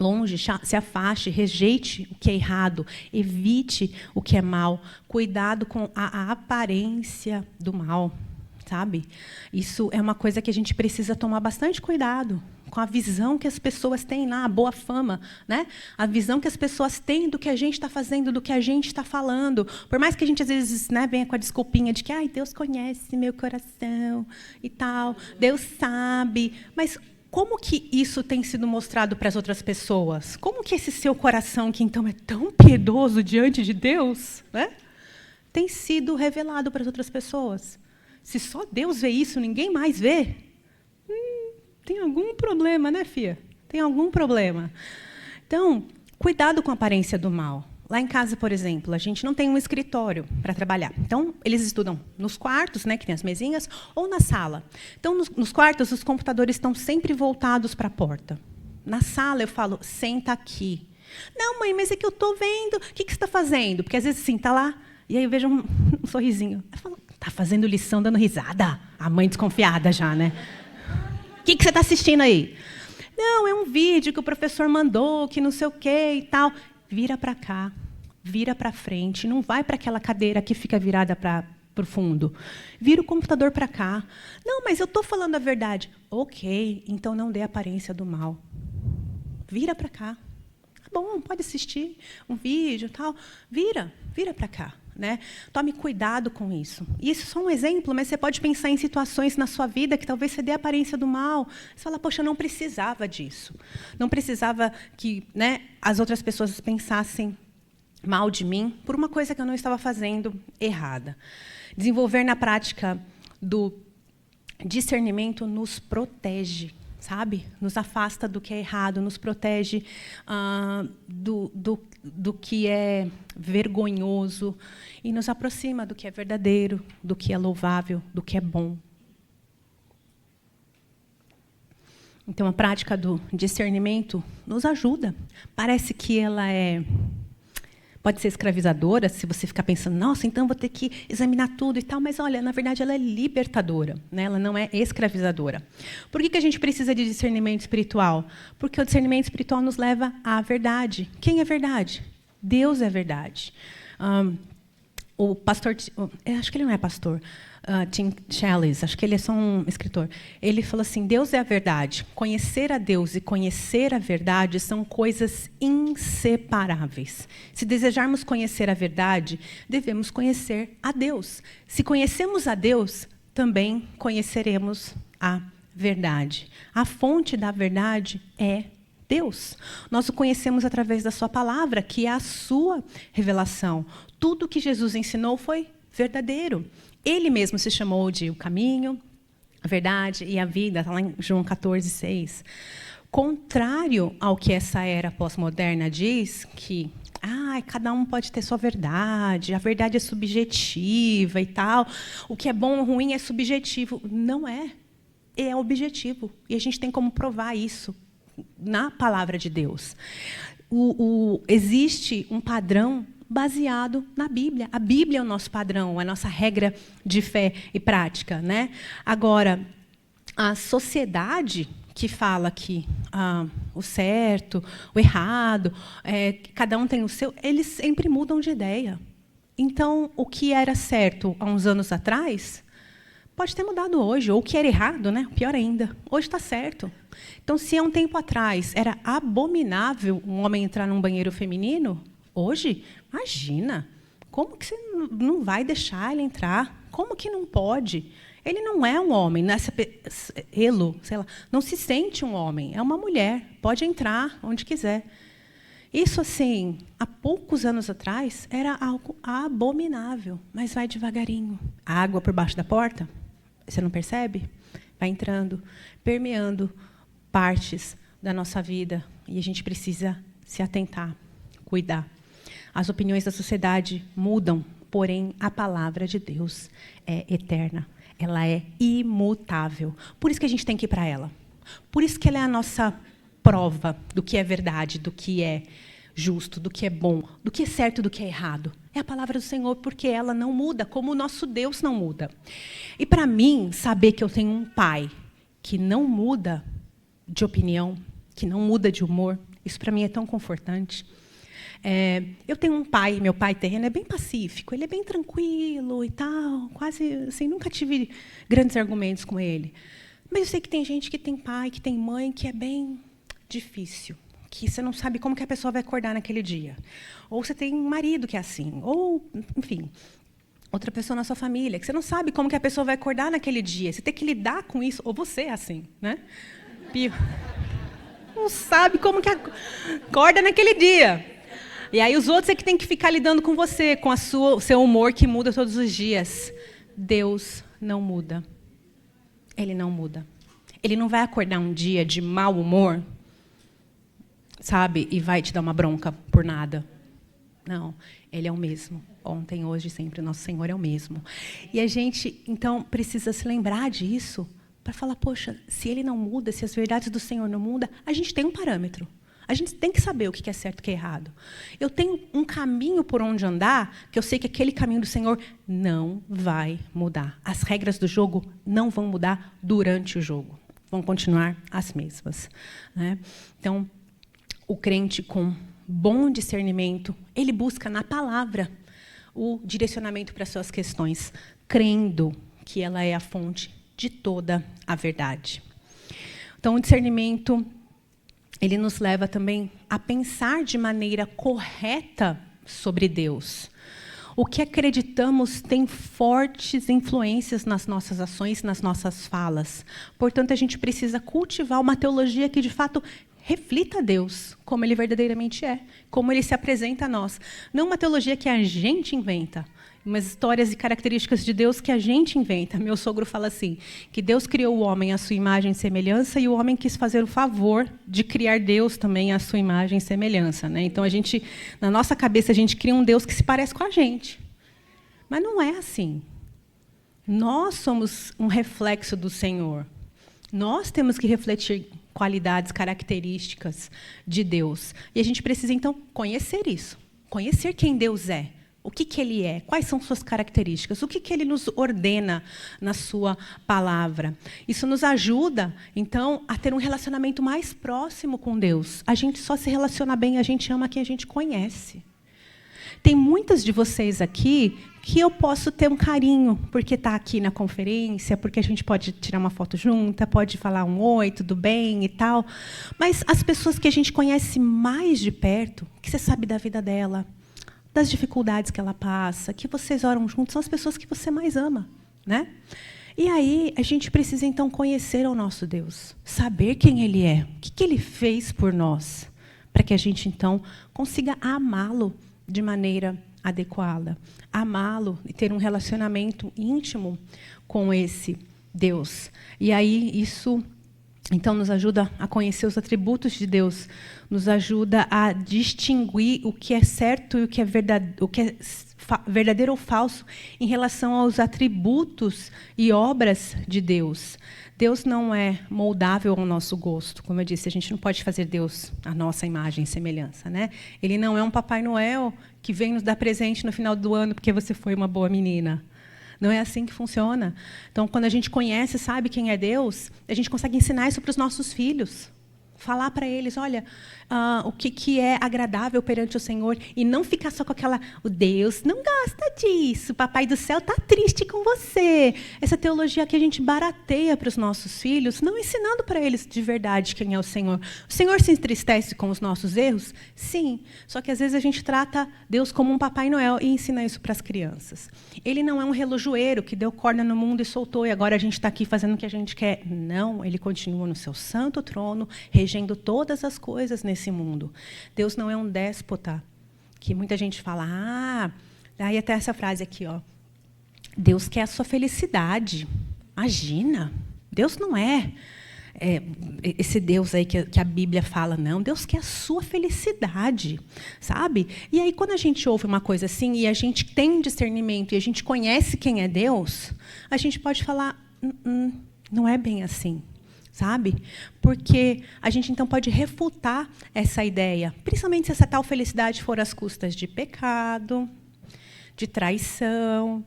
longe, se afaste, rejeite o que é errado, evite o que é mal. Cuidado com a aparência do mal, sabe? Isso é uma coisa que a gente precisa tomar bastante cuidado com a visão que as pessoas têm lá, a boa fama, né? A visão que as pessoas têm do que a gente está fazendo, do que a gente está falando. Por mais que a gente, às vezes, né, venha com a desculpinha de que Deus conhece meu coração e tal, Deus sabe, mas como que isso tem sido mostrado para as outras pessoas? Como que esse seu coração, que então é tão piedoso diante de Deus, né, tem sido revelado para as outras pessoas? Se só Deus vê isso, ninguém mais vê, tem algum problema, né, filha? Tem algum problema. Então, cuidado com a aparência do mal. Lá em casa, por exemplo, a gente não tem um escritório para trabalhar. Então, eles estudam nos quartos, né, que tem as mesinhas, ou na sala. Então, nos quartos, os computadores estão sempre voltados para a porta. Na sala, eu falo, senta aqui. Não, mãe, mas é que eu estou vendo. O que você está fazendo? Porque, às vezes, assim, está lá, e aí eu vejo um sorrisinho. Eu falo, está fazendo lição, dando risada. A mãe desconfiada já, né? O que você está assistindo aí? Não, é um vídeo que o professor mandou, que não sei o quê e tal. Vira para cá, vira para frente, não vai para aquela cadeira que fica virada para o fundo. Vira o computador para cá. Não, mas eu estou falando a verdade. Ok, então não dê aparência do mal. Vira para cá. Tá bom, pode assistir um vídeo e tal. Vira para cá. Né? Tome cuidado com isso. E isso é só um exemplo, mas você pode pensar em situações na sua vida que talvez você dê aparência do mal. Você fala, poxa, eu não precisava disso. Não precisava que, né, as outras pessoas pensassem mal de mim por uma coisa que eu não estava fazendo errada. Desenvolver na prática do discernimento nos protege, sabe? Nos afasta do que é errado, nos protege do que é vergonhoso e nos aproxima do que é verdadeiro, do que é louvável, do que é bom. Então, a prática do discernimento nos ajuda. Parece que ela pode ser escravizadora, se você ficar pensando, nossa, então vou ter que examinar tudo e tal, mas, olha, na verdade, ela é libertadora, né? Ela não é escravizadora. Por que a gente precisa de discernimento espiritual? Porque o discernimento espiritual nos leva à verdade. Quem é verdade? Deus é verdade. O pastor, acho que ele não é pastor, Tim Challies, acho que ele é só um escritor. Ele falou assim, Deus é a verdade. Conhecer a Deus e conhecer a verdade são coisas inseparáveis. Se desejarmos conhecer a verdade, devemos conhecer a Deus. Se conhecemos a Deus, também conheceremos a verdade. A fonte da verdade é Deus. Nós o conhecemos através da sua palavra, que é a sua revelação. Tudo que Jesus ensinou foi verdadeiro. Ele mesmo se chamou de o caminho, a verdade e a vida, está lá em João 14, 6. Contrário ao que essa era pós-moderna diz, que cada um pode ter sua verdade, a verdade é subjetiva e tal, o que é bom ou ruim é subjetivo. Não é. É objetivo. E a gente tem como provar isso na palavra de Deus. Existe um padrão baseado na Bíblia. A Bíblia é o nosso padrão, é a nossa regra de fé e prática, né? Agora, a sociedade que fala que o certo, o errado, cada um tem o seu, eles sempre mudam de ideia. Então, o que era certo há uns anos atrás pode ter mudado hoje, ou o que era errado, né? Pior ainda, hoje está certo. Então, se há um tempo atrás era abominável um homem entrar num banheiro feminino, hoje, imagina, como que você não vai deixar ele entrar? Como que não pode? Ele não é um homem, não se sente um homem, é uma mulher, pode entrar onde quiser. Isso, assim, há poucos anos atrás, era algo abominável, mas vai devagarinho. A água por baixo da porta, você não percebe? Vai entrando, permeando partes da nossa vida, e a gente precisa se atentar, cuidar. As opiniões da sociedade mudam, porém, a palavra de Deus é eterna. Ela é imutável. Por isso que a gente tem que ir para ela. Por isso que ela é a nossa prova do que é verdade, do que é justo, do que é bom, do que é certo, do que é errado. É a palavra do Senhor, porque ela não muda, como o nosso Deus não muda. E para mim, saber que eu tenho um pai que não muda de opinião, que não muda de humor, isso para mim é tão confortante. Eu tenho um pai, meu pai terreno é bem pacífico, ele é bem tranquilo e tal, quase assim, nunca tive grandes argumentos com ele. Mas eu sei que tem gente que tem pai, que tem mãe, que é bem difícil, que você não sabe como que a pessoa vai acordar naquele dia. Ou você tem um marido que é assim, ou, enfim, outra pessoa na sua família, que você não sabe como que a pessoa vai acordar naquele dia. Você tem que lidar com isso, ou você é assim, né? Pio. Não sabe como que acorda naquele dia. E aí os outros é que tem que ficar lidando com você, com o seu humor que muda todos os dias. Deus não muda. Ele não muda. Ele não vai acordar um dia de mau humor, sabe, e vai te dar uma bronca por nada. Não, ele é o mesmo. Ontem, hoje e sempre, nosso Senhor é o mesmo. E a gente, então, precisa se lembrar disso para falar, poxa, se ele não muda, se as verdades do Senhor não mudam, a gente tem um parâmetro. A gente tem que saber o que é certo e o que é errado. Eu tenho um caminho por onde andar, que eu sei que aquele caminho do Senhor não vai mudar. As regras do jogo não vão mudar durante o jogo. Vão continuar as mesmas, né? Então, o crente com bom discernimento, ele busca na palavra o direcionamento para as suas questões, crendo que ela é a fonte de toda a verdade. Então, o discernimento, ele nos leva também a pensar de maneira correta sobre Deus. O que acreditamos tem fortes influências nas nossas ações, nas nossas falas. Portanto, a gente precisa cultivar uma teologia que, de fato, reflita a Deus, como Ele verdadeiramente é, como Ele se apresenta a nós. Não uma teologia que a gente inventa, umas histórias e características de Deus que a gente inventa. Meu sogro fala assim, que Deus criou o homem à sua imagem e semelhança, e o homem quis fazer o favor de criar Deus também à sua imagem e semelhança, né? Então, na nossa cabeça, a gente cria um Deus que se parece com a gente. Mas não é assim. Nós somos um reflexo do Senhor. Nós temos que refletir qualidades, características de Deus. E a gente precisa, então, conhecer isso. Conhecer quem Deus é. O que Ele é? Quais são suas características? O que Ele nos ordena na sua palavra? Isso nos ajuda, então, a ter um relacionamento mais próximo com Deus. A gente só se relaciona bem, a gente ama quem a gente conhece. Tem muitas de vocês aqui que eu posso ter um carinho, porque está aqui na conferência, porque a gente pode tirar uma foto junta, pode falar um oi, tudo bem e tal. Mas as pessoas que a gente conhece mais de perto, que você sabe da vida dela, das dificuldades que ela passa, que vocês oram juntos, são as pessoas que você mais ama, né? E aí a gente precisa então conhecer o nosso Deus, saber quem Ele é, o que Ele fez por nós, para que a gente então consiga amá-lo de maneira adequada, amá-lo e ter um relacionamento íntimo com esse Deus. E aí isso Então, nos ajuda a conhecer os atributos de Deus, nos ajuda a distinguir o que é certo e o que é verdadeiro ou falso em relação aos atributos e obras de Deus. Deus não é moldável ao nosso gosto. Como eu disse, a gente não pode fazer Deus a nossa imagem e semelhança, né? Ele não é um Papai Noel que vem nos dar presente no final do ano porque você foi uma boa menina. Não é assim que funciona. Então, quando a gente conhece, sabe quem é Deus, a gente consegue ensinar isso para os nossos filhos. Falar para eles, olha, o que é agradável perante o Senhor, e não ficar só com aquela, o Deus não gosta disso, o Papai do Céu está triste com você. Essa teologia que a gente barateia para os nossos filhos, não ensinando para eles de verdade quem é o Senhor. O Senhor se entristece com os nossos erros? Sim, só que às vezes a gente trata Deus como um Papai Noel e ensina isso para as crianças. Ele não é um relojoeiro que deu corda no mundo e soltou, e agora a gente está aqui fazendo o que a gente quer. Não, ele continua no seu santo trono, regendo todas as coisas nesse mundo. Deus não é um déspota, que muita gente fala, daí até essa frase aqui, ó, Deus quer a sua felicidade. Imagina, Deus não é esse Deus aí que a Bíblia fala, não. Deus quer a sua felicidade, sabe? E aí, quando a gente ouve uma coisa assim, e a gente tem discernimento, e a gente conhece quem é Deus, a gente pode falar, não é bem assim. Sabe? Porque a gente, então, pode refutar essa ideia, principalmente se essa tal felicidade for às custas de pecado, de traição.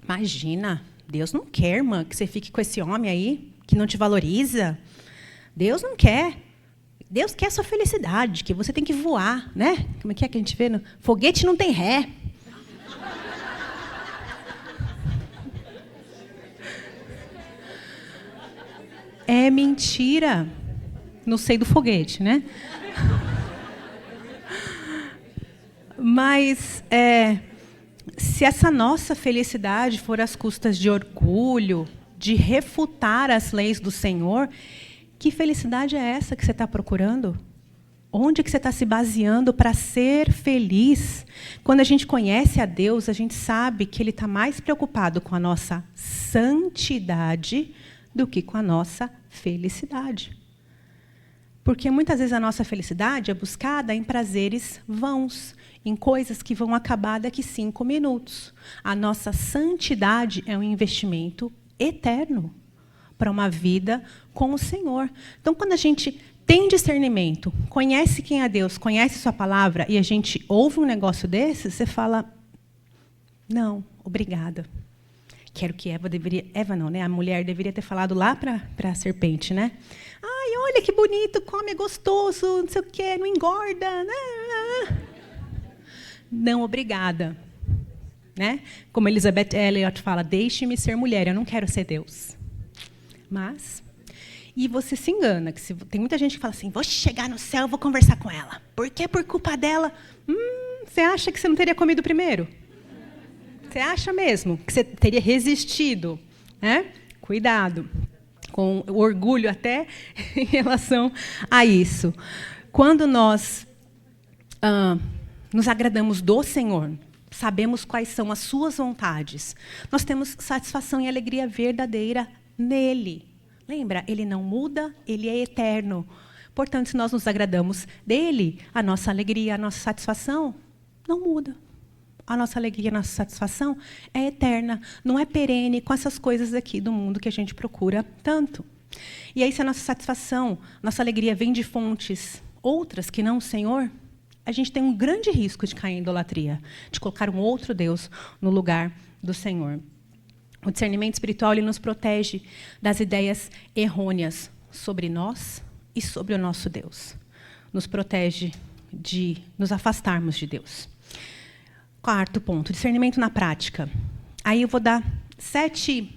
Imagina, Deus não quer, irmã, que você fique com esse homem aí, que não te valoriza. Deus não quer. Deus quer a sua felicidade, que você tem que voar, né? Como é que a gente vê? Foguete não tem ré. É mentira. Não sei do foguete, né? Mas se essa nossa felicidade for às custas de orgulho, de refutar as leis do Senhor, que felicidade é essa que você está procurando? Onde que você está se baseando para ser feliz? Quando a gente conhece a Deus, a gente sabe que Ele está mais preocupado com a nossa santidade do que com a nossa felicidade. Porque muitas vezes a nossa felicidade é buscada em prazeres vãos, em coisas que vão acabar daqui 5 minutos. A nossa santidade é um investimento eterno para uma vida com o Senhor. Então, quando a gente tem discernimento, conhece quem é Deus, conhece sua palavra, e a gente ouve um negócio desse, você fala, não, obrigada. Quero que Eva não, né? A mulher deveria ter falado lá para a serpente, né? Ai, olha que bonito, come, é gostoso, não sei o quê, não engorda. Né? Não, obrigada. Né? Como Elizabeth Elliot fala, deixe-me ser mulher, eu não quero ser Deus. Mas, e você se engana, que tem muita gente que fala assim, vou chegar no céu, vou conversar com ela. Porque por culpa dela, você acha que você não teria comido primeiro? Você acha mesmo que você teria resistido? Né? Cuidado, com o orgulho até em relação a isso. Quando nós nos agradamos do Senhor, sabemos quais são as suas vontades, nós temos satisfação e alegria verdadeira nele. Lembra? Ele não muda, ele é eterno. Portanto, se nós nos agradamos dele, a nossa alegria, a nossa satisfação não muda. A nossa alegria, a nossa satisfação é eterna, não é perene com essas coisas aqui do mundo que a gente procura tanto. E aí, se a nossa satisfação, nossa alegria vem de fontes outras que não o Senhor, a gente tem um grande risco de cair em idolatria, de colocar um outro Deus no lugar do Senhor. O discernimento espiritual ele nos protege das ideias errôneas sobre nós e sobre o nosso Deus. Nos protege de nos afastarmos de Deus. 4º ponto, discernimento na prática. Aí eu vou dar 7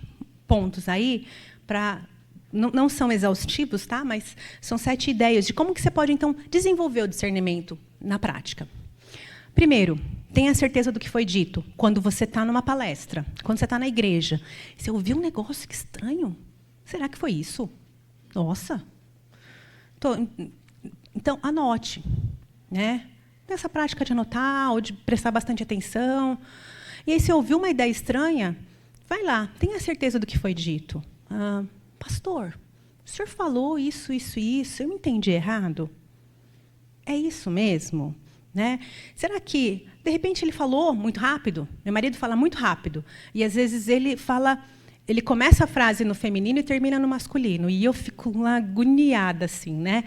pontos aí, não são exaustivos, tá? Mas são 7 ideias de como que você pode, então, desenvolver o discernimento na prática. Primeiro, tenha certeza do que foi dito. Quando você está numa palestra, quando você está na igreja, você ouviu um negócio que estranho? Será que foi isso? Nossa! Então, anote, né? Nessa prática de anotar ou de prestar bastante atenção. E aí, se ouviu uma ideia estranha, vai lá, tenha certeza do que foi dito. Pastor, o senhor falou isso, isso e isso, eu me entendi errado? É isso mesmo? Né? Será que, de repente, ele falou muito rápido? Meu marido fala muito rápido. E, às vezes, ele começa a frase no feminino e termina no masculino. E eu fico lá agoniada, assim, né?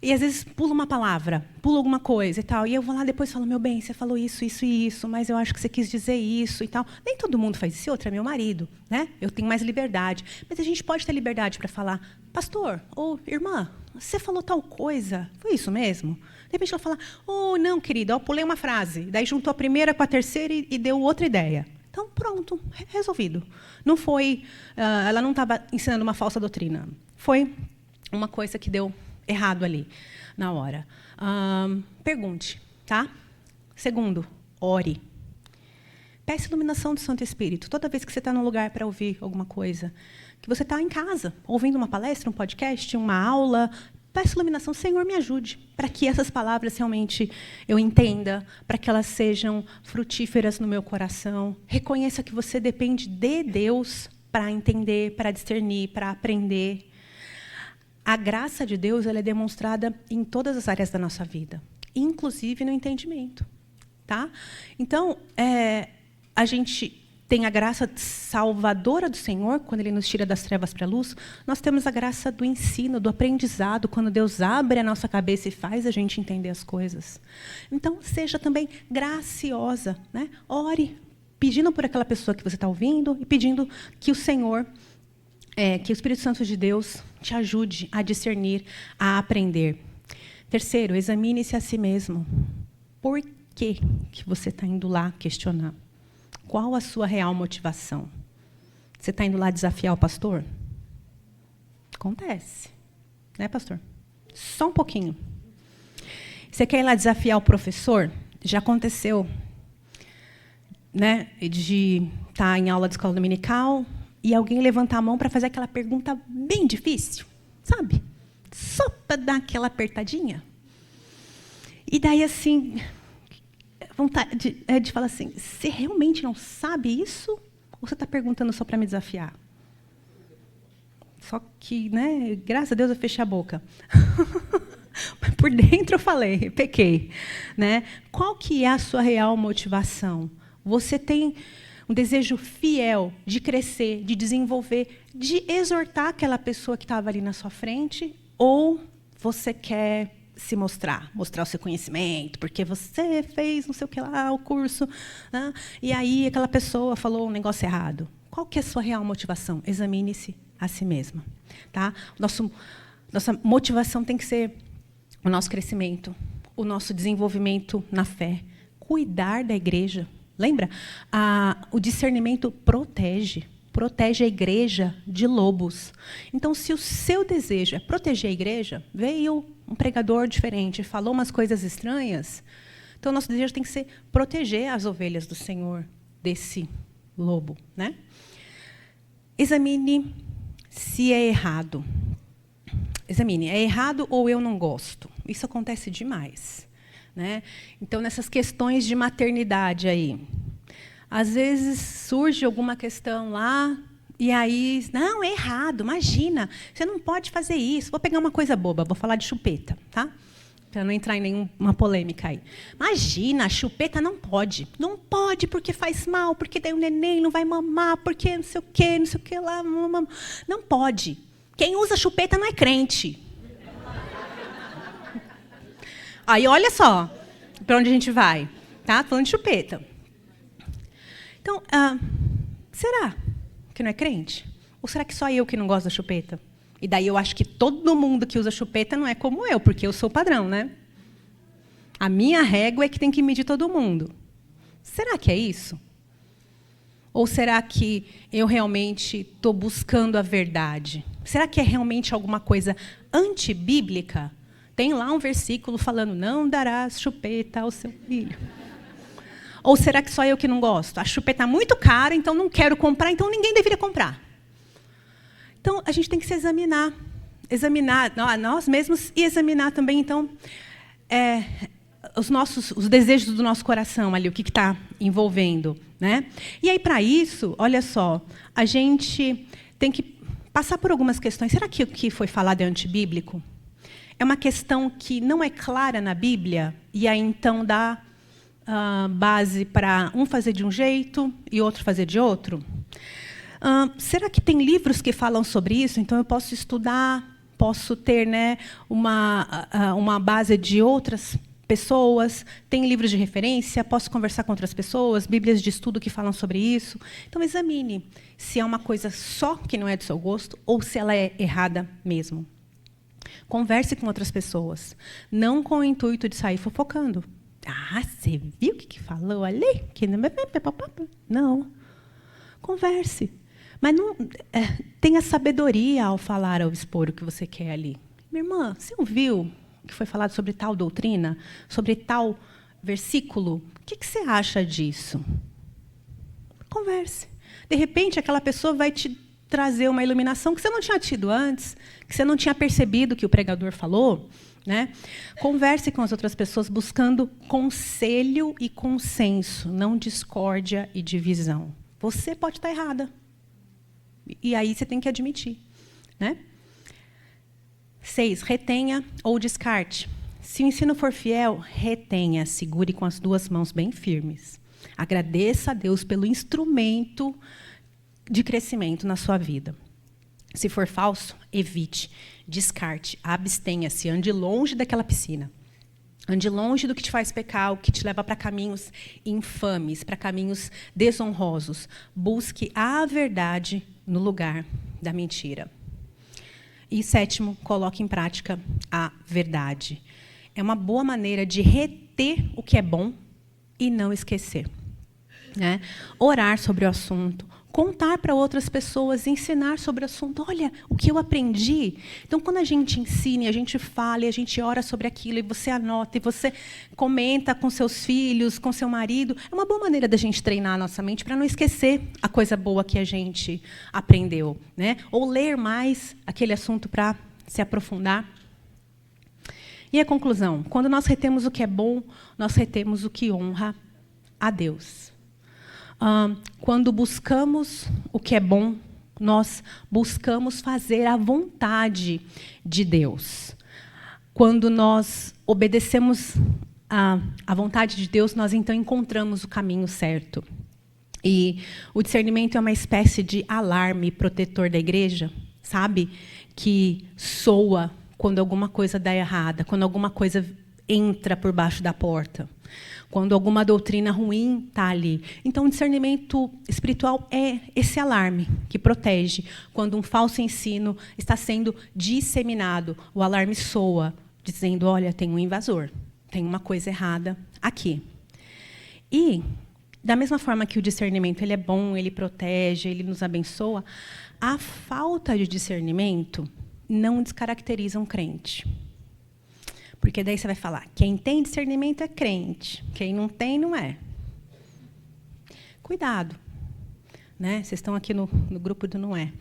E, às vezes, pula uma palavra, pula alguma coisa e tal. E eu vou lá depois e falo, meu bem, você falou isso, isso e isso, mas eu acho que você quis dizer isso e tal. Nem todo mundo faz isso. Outro é meu marido, né? Eu tenho mais liberdade. Mas a gente pode ter liberdade para falar, pastor ou irmã, você falou tal coisa, foi isso mesmo? De repente ela fala, oh, não, querida, eu pulei uma frase. Daí juntou a primeira com a terceira e deu outra ideia. Então, pronto, resolvido. Não foi, ela não estava ensinando uma falsa doutrina. Foi uma coisa que deu errado ali, na hora. Pergunte, tá? Segundo, ore. Peça iluminação do Santo Espírito. Toda vez que você está num lugar para ouvir alguma coisa, que você está em casa, ouvindo uma palestra, um podcast, uma aula, peça iluminação. Senhor, me ajude, para que essas palavras realmente eu entenda, para que elas sejam frutíferas no meu coração. Reconheça que você depende de Deus para entender, para discernir, para aprender. A graça de Deus ela é demonstrada em todas as áreas da nossa vida, inclusive no entendimento. Tá? Então, a gente tem a graça salvadora do Senhor, quando Ele nos tira das trevas para a luz. Nós temos a graça do ensino, do aprendizado, quando Deus abre a nossa cabeça e faz a gente entender as coisas. Então, seja também graciosa. Né? Ore, pedindo por aquela pessoa que você está ouvindo e pedindo que o Senhor, que o Espírito Santo de Deus te ajude a discernir, a aprender. Terceiro, examine-se a si mesmo. Por que você está indo lá questionar? Qual a sua real motivação? Você está indo lá desafiar o pastor? Acontece. Né, pastor? Só um pouquinho. Você quer ir lá desafiar o professor? Já aconteceu, né, de estar em aula de escola dominical e alguém levantar a mão para fazer aquela pergunta bem difícil, sabe? Só para dar aquela apertadinha. E daí, assim, vontade de falar assim, você realmente não sabe isso? Ou você está perguntando só para me desafiar? Só que, né, graças a Deus, eu fechei a boca. Por dentro eu falei, pequei. Né? Qual que é a sua real motivação? Você tem um desejo fiel de crescer, de desenvolver, de exortar aquela pessoa que estava ali na sua frente? Ou você quer se mostrar o seu conhecimento, porque você fez não sei o que lá, o curso, né? E aí aquela pessoa falou um negócio errado. Qual que é a sua real motivação? Examine-se a si mesma. Tá? Nossa motivação tem que ser o nosso crescimento, o nosso desenvolvimento na fé, cuidar da igreja. Lembra? O discernimento protege a igreja de lobos. Então, se o seu desejo é proteger a igreja, veio um pregador diferente, falou umas coisas estranhas, então o nosso desejo tem que ser proteger as ovelhas do Senhor desse lobo. Né? Examine se é errado. Examine, é errado ou eu não gosto? Isso acontece demais. Né? Então, nessas questões de maternidade aí, às vezes surge alguma questão lá, e aí, não, é errado, imagina, você não pode fazer isso. Vou pegar uma coisa boba, vou falar de chupeta, tá? Para não entrar em nenhuma polêmica aí. Imagina, a chupeta não pode. Não pode porque faz mal, porque daí o neném não vai mamar, porque não sei o que lá. Não pode. Quem usa chupeta não é crente. Aí, olha só para onde a gente vai. Tá? Falando de chupeta. Então, será que não é crente? Ou será que só eu que não gosto da chupeta? E daí eu acho que todo mundo que usa chupeta não é como eu, porque eu sou o padrão, né? A minha régua é que tem que medir todo mundo. Será que é isso? Ou será que eu realmente estou buscando a verdade? Será que é realmente alguma coisa antibíblica? Tem lá um versículo falando, não darás chupeta ao seu filho. Ou será que só eu que não gosto? A chupeta é muito cara, então não quero comprar, então ninguém deveria comprar. Então, a gente tem que se examinar nós mesmos e examinar também, então, os desejos do nosso coração ali, o que está envolvendo. Né? E aí, para isso, olha só, a gente tem que passar por algumas questões. Será que o que foi falado é antibíblico? É uma questão que não é clara na Bíblia, e aí então dá base para um fazer de um jeito e outro fazer de outro? Será que tem livros que falam sobre isso? Então eu posso estudar, posso ter, né, uma base de outras pessoas, tem livros de referência, posso conversar com outras pessoas, bíblias de estudo que falam sobre isso. Então examine se é uma coisa só que não é do seu gosto ou se ela é errada mesmo. Converse com outras pessoas, não com o intuito de sair fofocando. Você viu o que falou ali? Não. Converse. Mas não, tenha sabedoria ao falar, ao expor o que você quer ali. Minha irmã, você ouviu que foi falado sobre tal doutrina, sobre tal versículo? O que você acha disso? Converse. De repente, aquela pessoa vai te trazer uma iluminação que você não tinha tido antes, que você não tinha percebido que o pregador falou. Né? Converse com as outras pessoas buscando conselho e consenso, não discórdia e divisão. Você pode estar errada. E aí você tem que admitir. Né? 6. Retenha ou descarte. Se o ensino for fiel, retenha, segure com as 2 mãos bem firmes. Agradeça a Deus pelo instrumento de crescimento na sua vida. Se for falso, evite, descarte, abstenha-se, ande longe daquela piscina. Ande longe do que te faz pecar, o que te leva para caminhos infames, para caminhos desonrosos. Busque a verdade no lugar da mentira. E 7, coloque em prática a verdade. É uma boa maneira de reter o que é bom e não esquecer. Né? Orar sobre o assunto, contar para outras pessoas, ensinar sobre o assunto. Olha, o que eu aprendi. Então, quando a gente ensina, a gente fala, e a gente ora sobre aquilo, e você anota, e você comenta com seus filhos, com seu marido, é uma boa maneira da gente treinar a nossa mente para não esquecer a coisa boa que a gente aprendeu. Né? Ou ler mais aquele assunto para se aprofundar. E a conclusão? Quando nós retemos o que é bom, nós retemos o que honra a Deus. Quando buscamos o que é bom, nós buscamos fazer a vontade de Deus. Quando nós obedecemos a vontade de Deus, nós então encontramos o caminho certo. E o discernimento é uma espécie de alarme protetor da igreja, sabe? Que soa quando alguma coisa dá errada, quando alguma coisa entra por baixo da porta. Quando alguma doutrina ruim está ali. Então, o discernimento espiritual é esse alarme que protege. Quando um falso ensino está sendo disseminado, o alarme soa, dizendo, olha, tem um invasor, tem uma coisa errada aqui. E, da mesma forma que o discernimento ele é bom, ele protege, ele nos abençoa, a falta de discernimento não descaracteriza um crente. Porque daí você vai falar, quem tem discernimento é crente, quem não tem, não é. Cuidado. Né? Vocês estão aqui no grupo do não é.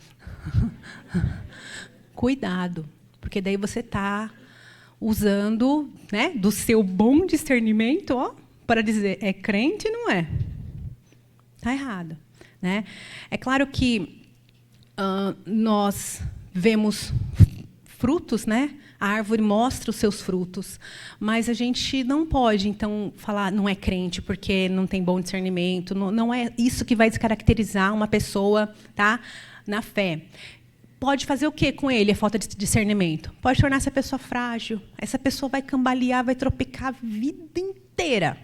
Cuidado, porque daí você está usando, né, do seu bom discernimento para dizer, é crente, não é. Está errado. Né? É claro que nós vemos frutos, né? A árvore mostra os seus frutos, mas a gente não pode, então, falar não é crente porque não tem bom discernimento. Não é isso que vai descaracterizar uma pessoa, tá, na fé. Pode fazer o quê com ele, a falta de discernimento? Pode tornar essa pessoa frágil. Essa pessoa vai cambalear, vai tropecar a vida inteira.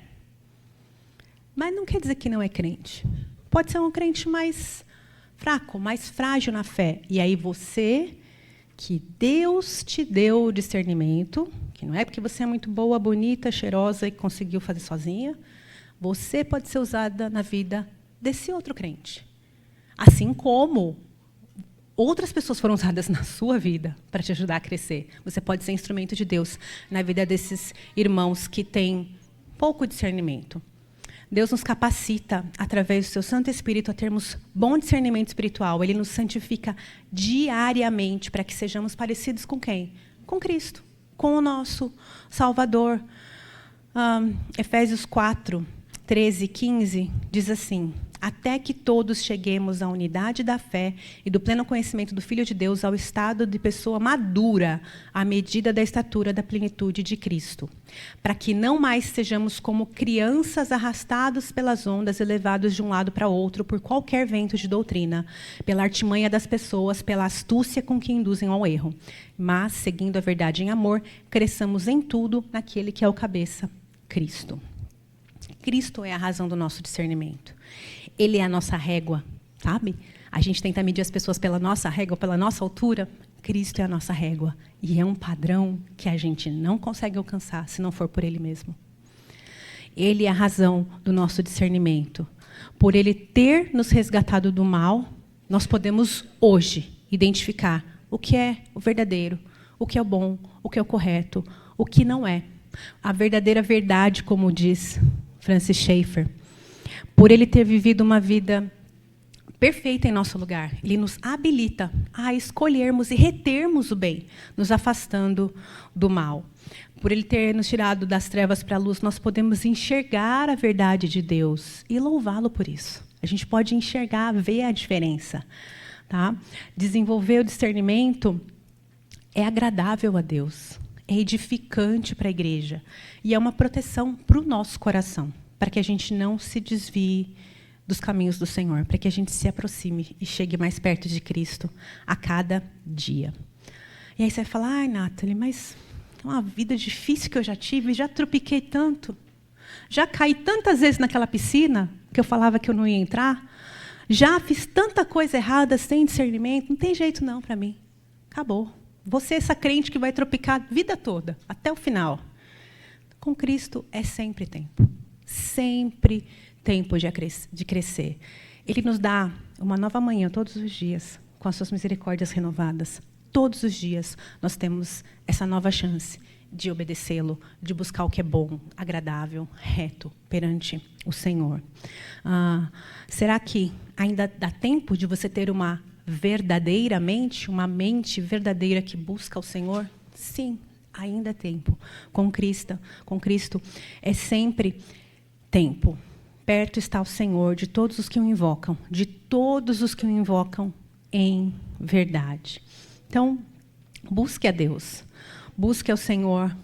Mas não quer dizer que não é crente. Pode ser um crente mais fraco, mais frágil na fé. E aí você... que Deus te deu o discernimento, que não é porque você é muito boa, bonita, cheirosa e conseguiu fazer sozinha, você pode ser usada na vida desse outro crente. Assim como outras pessoas foram usadas na sua vida para te ajudar a crescer. Você pode ser instrumento de Deus na vida desses irmãos que têm pouco discernimento. Deus nos capacita, através do seu Santo Espírito, a termos bom discernimento espiritual. Ele nos santifica diariamente para que sejamos parecidos com quem? Com Cristo, com o nosso Salvador. Efésios 4, 13 e 15 diz assim, até que todos cheguemos à unidade da fé e do pleno conhecimento do Filho de Deus, ao estado de pessoa madura, à medida da estatura da plenitude de Cristo, para que não mais sejamos como crianças arrastados pelas ondas e levados de um lado para outro por qualquer vento de doutrina, pela artimanha das pessoas, pela astúcia com que induzem ao erro, mas, seguindo a verdade em amor, cresçamos em tudo naquele que é o cabeça, Cristo. Cristo é a razão do nosso discernimento. Ele é a nossa régua, sabe? A gente tenta medir as pessoas pela nossa régua, pela nossa altura. Cristo é a nossa régua. E é um padrão que a gente não consegue alcançar se não for por Ele mesmo. Ele é a razão do nosso discernimento. Por Ele ter nos resgatado do mal, nós podemos hoje identificar o que é o verdadeiro, o que é o bom, o que é o correto, o que não é. A verdadeira verdade, como diz Francis Schaeffer. Por Ele ter vivido uma vida perfeita em nosso lugar, Ele nos habilita a escolhermos e retermos o bem, nos afastando do mal. Por Ele ter nos tirado das trevas para a luz, nós podemos enxergar a verdade de Deus e louvá-lo por isso. A gente pode enxergar, ver a diferença. Tá? Desenvolver o discernimento é agradável a Deus, é edificante para a igreja e é uma proteção para o nosso coração, para que a gente não se desvie dos caminhos do Senhor, para que a gente se aproxime e chegue mais perto de Cristo a cada dia. E aí você vai falar, ai, Nathalie, mas é uma vida difícil que eu já tive, já tropiquei tanto, já caí tantas vezes naquela piscina que eu falava que eu não ia entrar, já fiz tanta coisa errada sem discernimento, não tem jeito não para mim. Acabou. Você é essa crente que vai tropicar a vida toda, até o final. Com Cristo é sempre tempo. Sempre tempo de crescer. Ele nos dá uma nova manhã todos os dias, com as suas misericórdias renovadas. Todos os dias nós temos essa nova chance de obedecê-lo, de buscar o que é bom, agradável, reto, perante o Senhor. Será que ainda dá tempo de você ter uma mente verdadeira que busca o Senhor? Sim, ainda é tempo. Com Cristo é sempre tempo. Perto está o Senhor de todos os que o invocam, em verdade. Então, busque a Deus, busque ao Senhor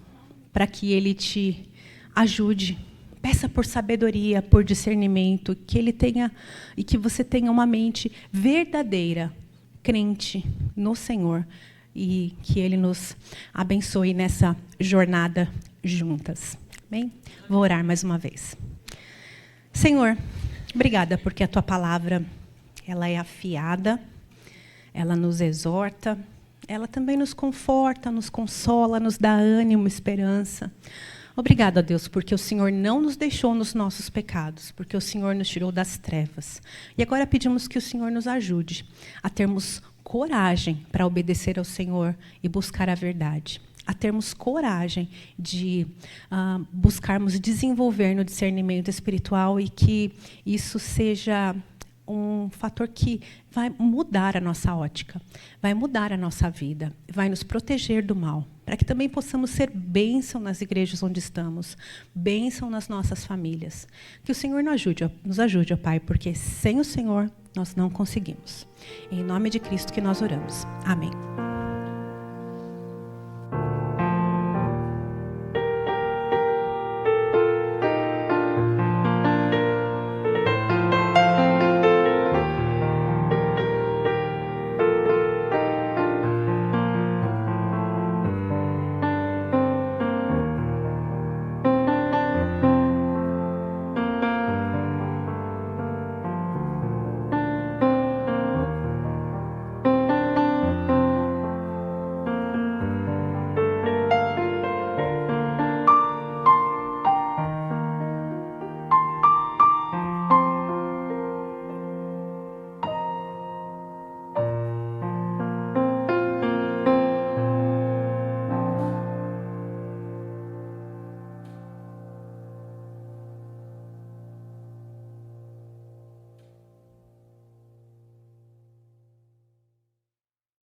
para que Ele te ajude. Peça por sabedoria, por discernimento, que Ele tenha e que você tenha uma mente verdadeira, crente no Senhor, e que Ele nos abençoe nessa jornada juntas. Bem, vou orar mais uma vez. Senhor, obrigada porque a Tua palavra ela é afiada, ela nos exorta, ela também nos conforta, nos consola, nos dá ânimo, esperança. Obrigada, Deus, porque o Senhor não nos deixou nos nossos pecados, porque o Senhor nos tirou das trevas. E agora pedimos que o Senhor nos ajude a termos coragem para obedecer ao Senhor e buscar a verdade. A termos coragem de buscarmos desenvolver no discernimento espiritual e que isso seja um fator que vai mudar a nossa ótica, vai mudar a nossa vida, vai nos proteger do mal, para que também possamos ser bênção nas igrejas onde estamos, bênção nas nossas famílias. Que o Senhor nos ajude, ó Pai, porque sem o Senhor nós não conseguimos. Em nome de Cristo que nós oramos. Amém.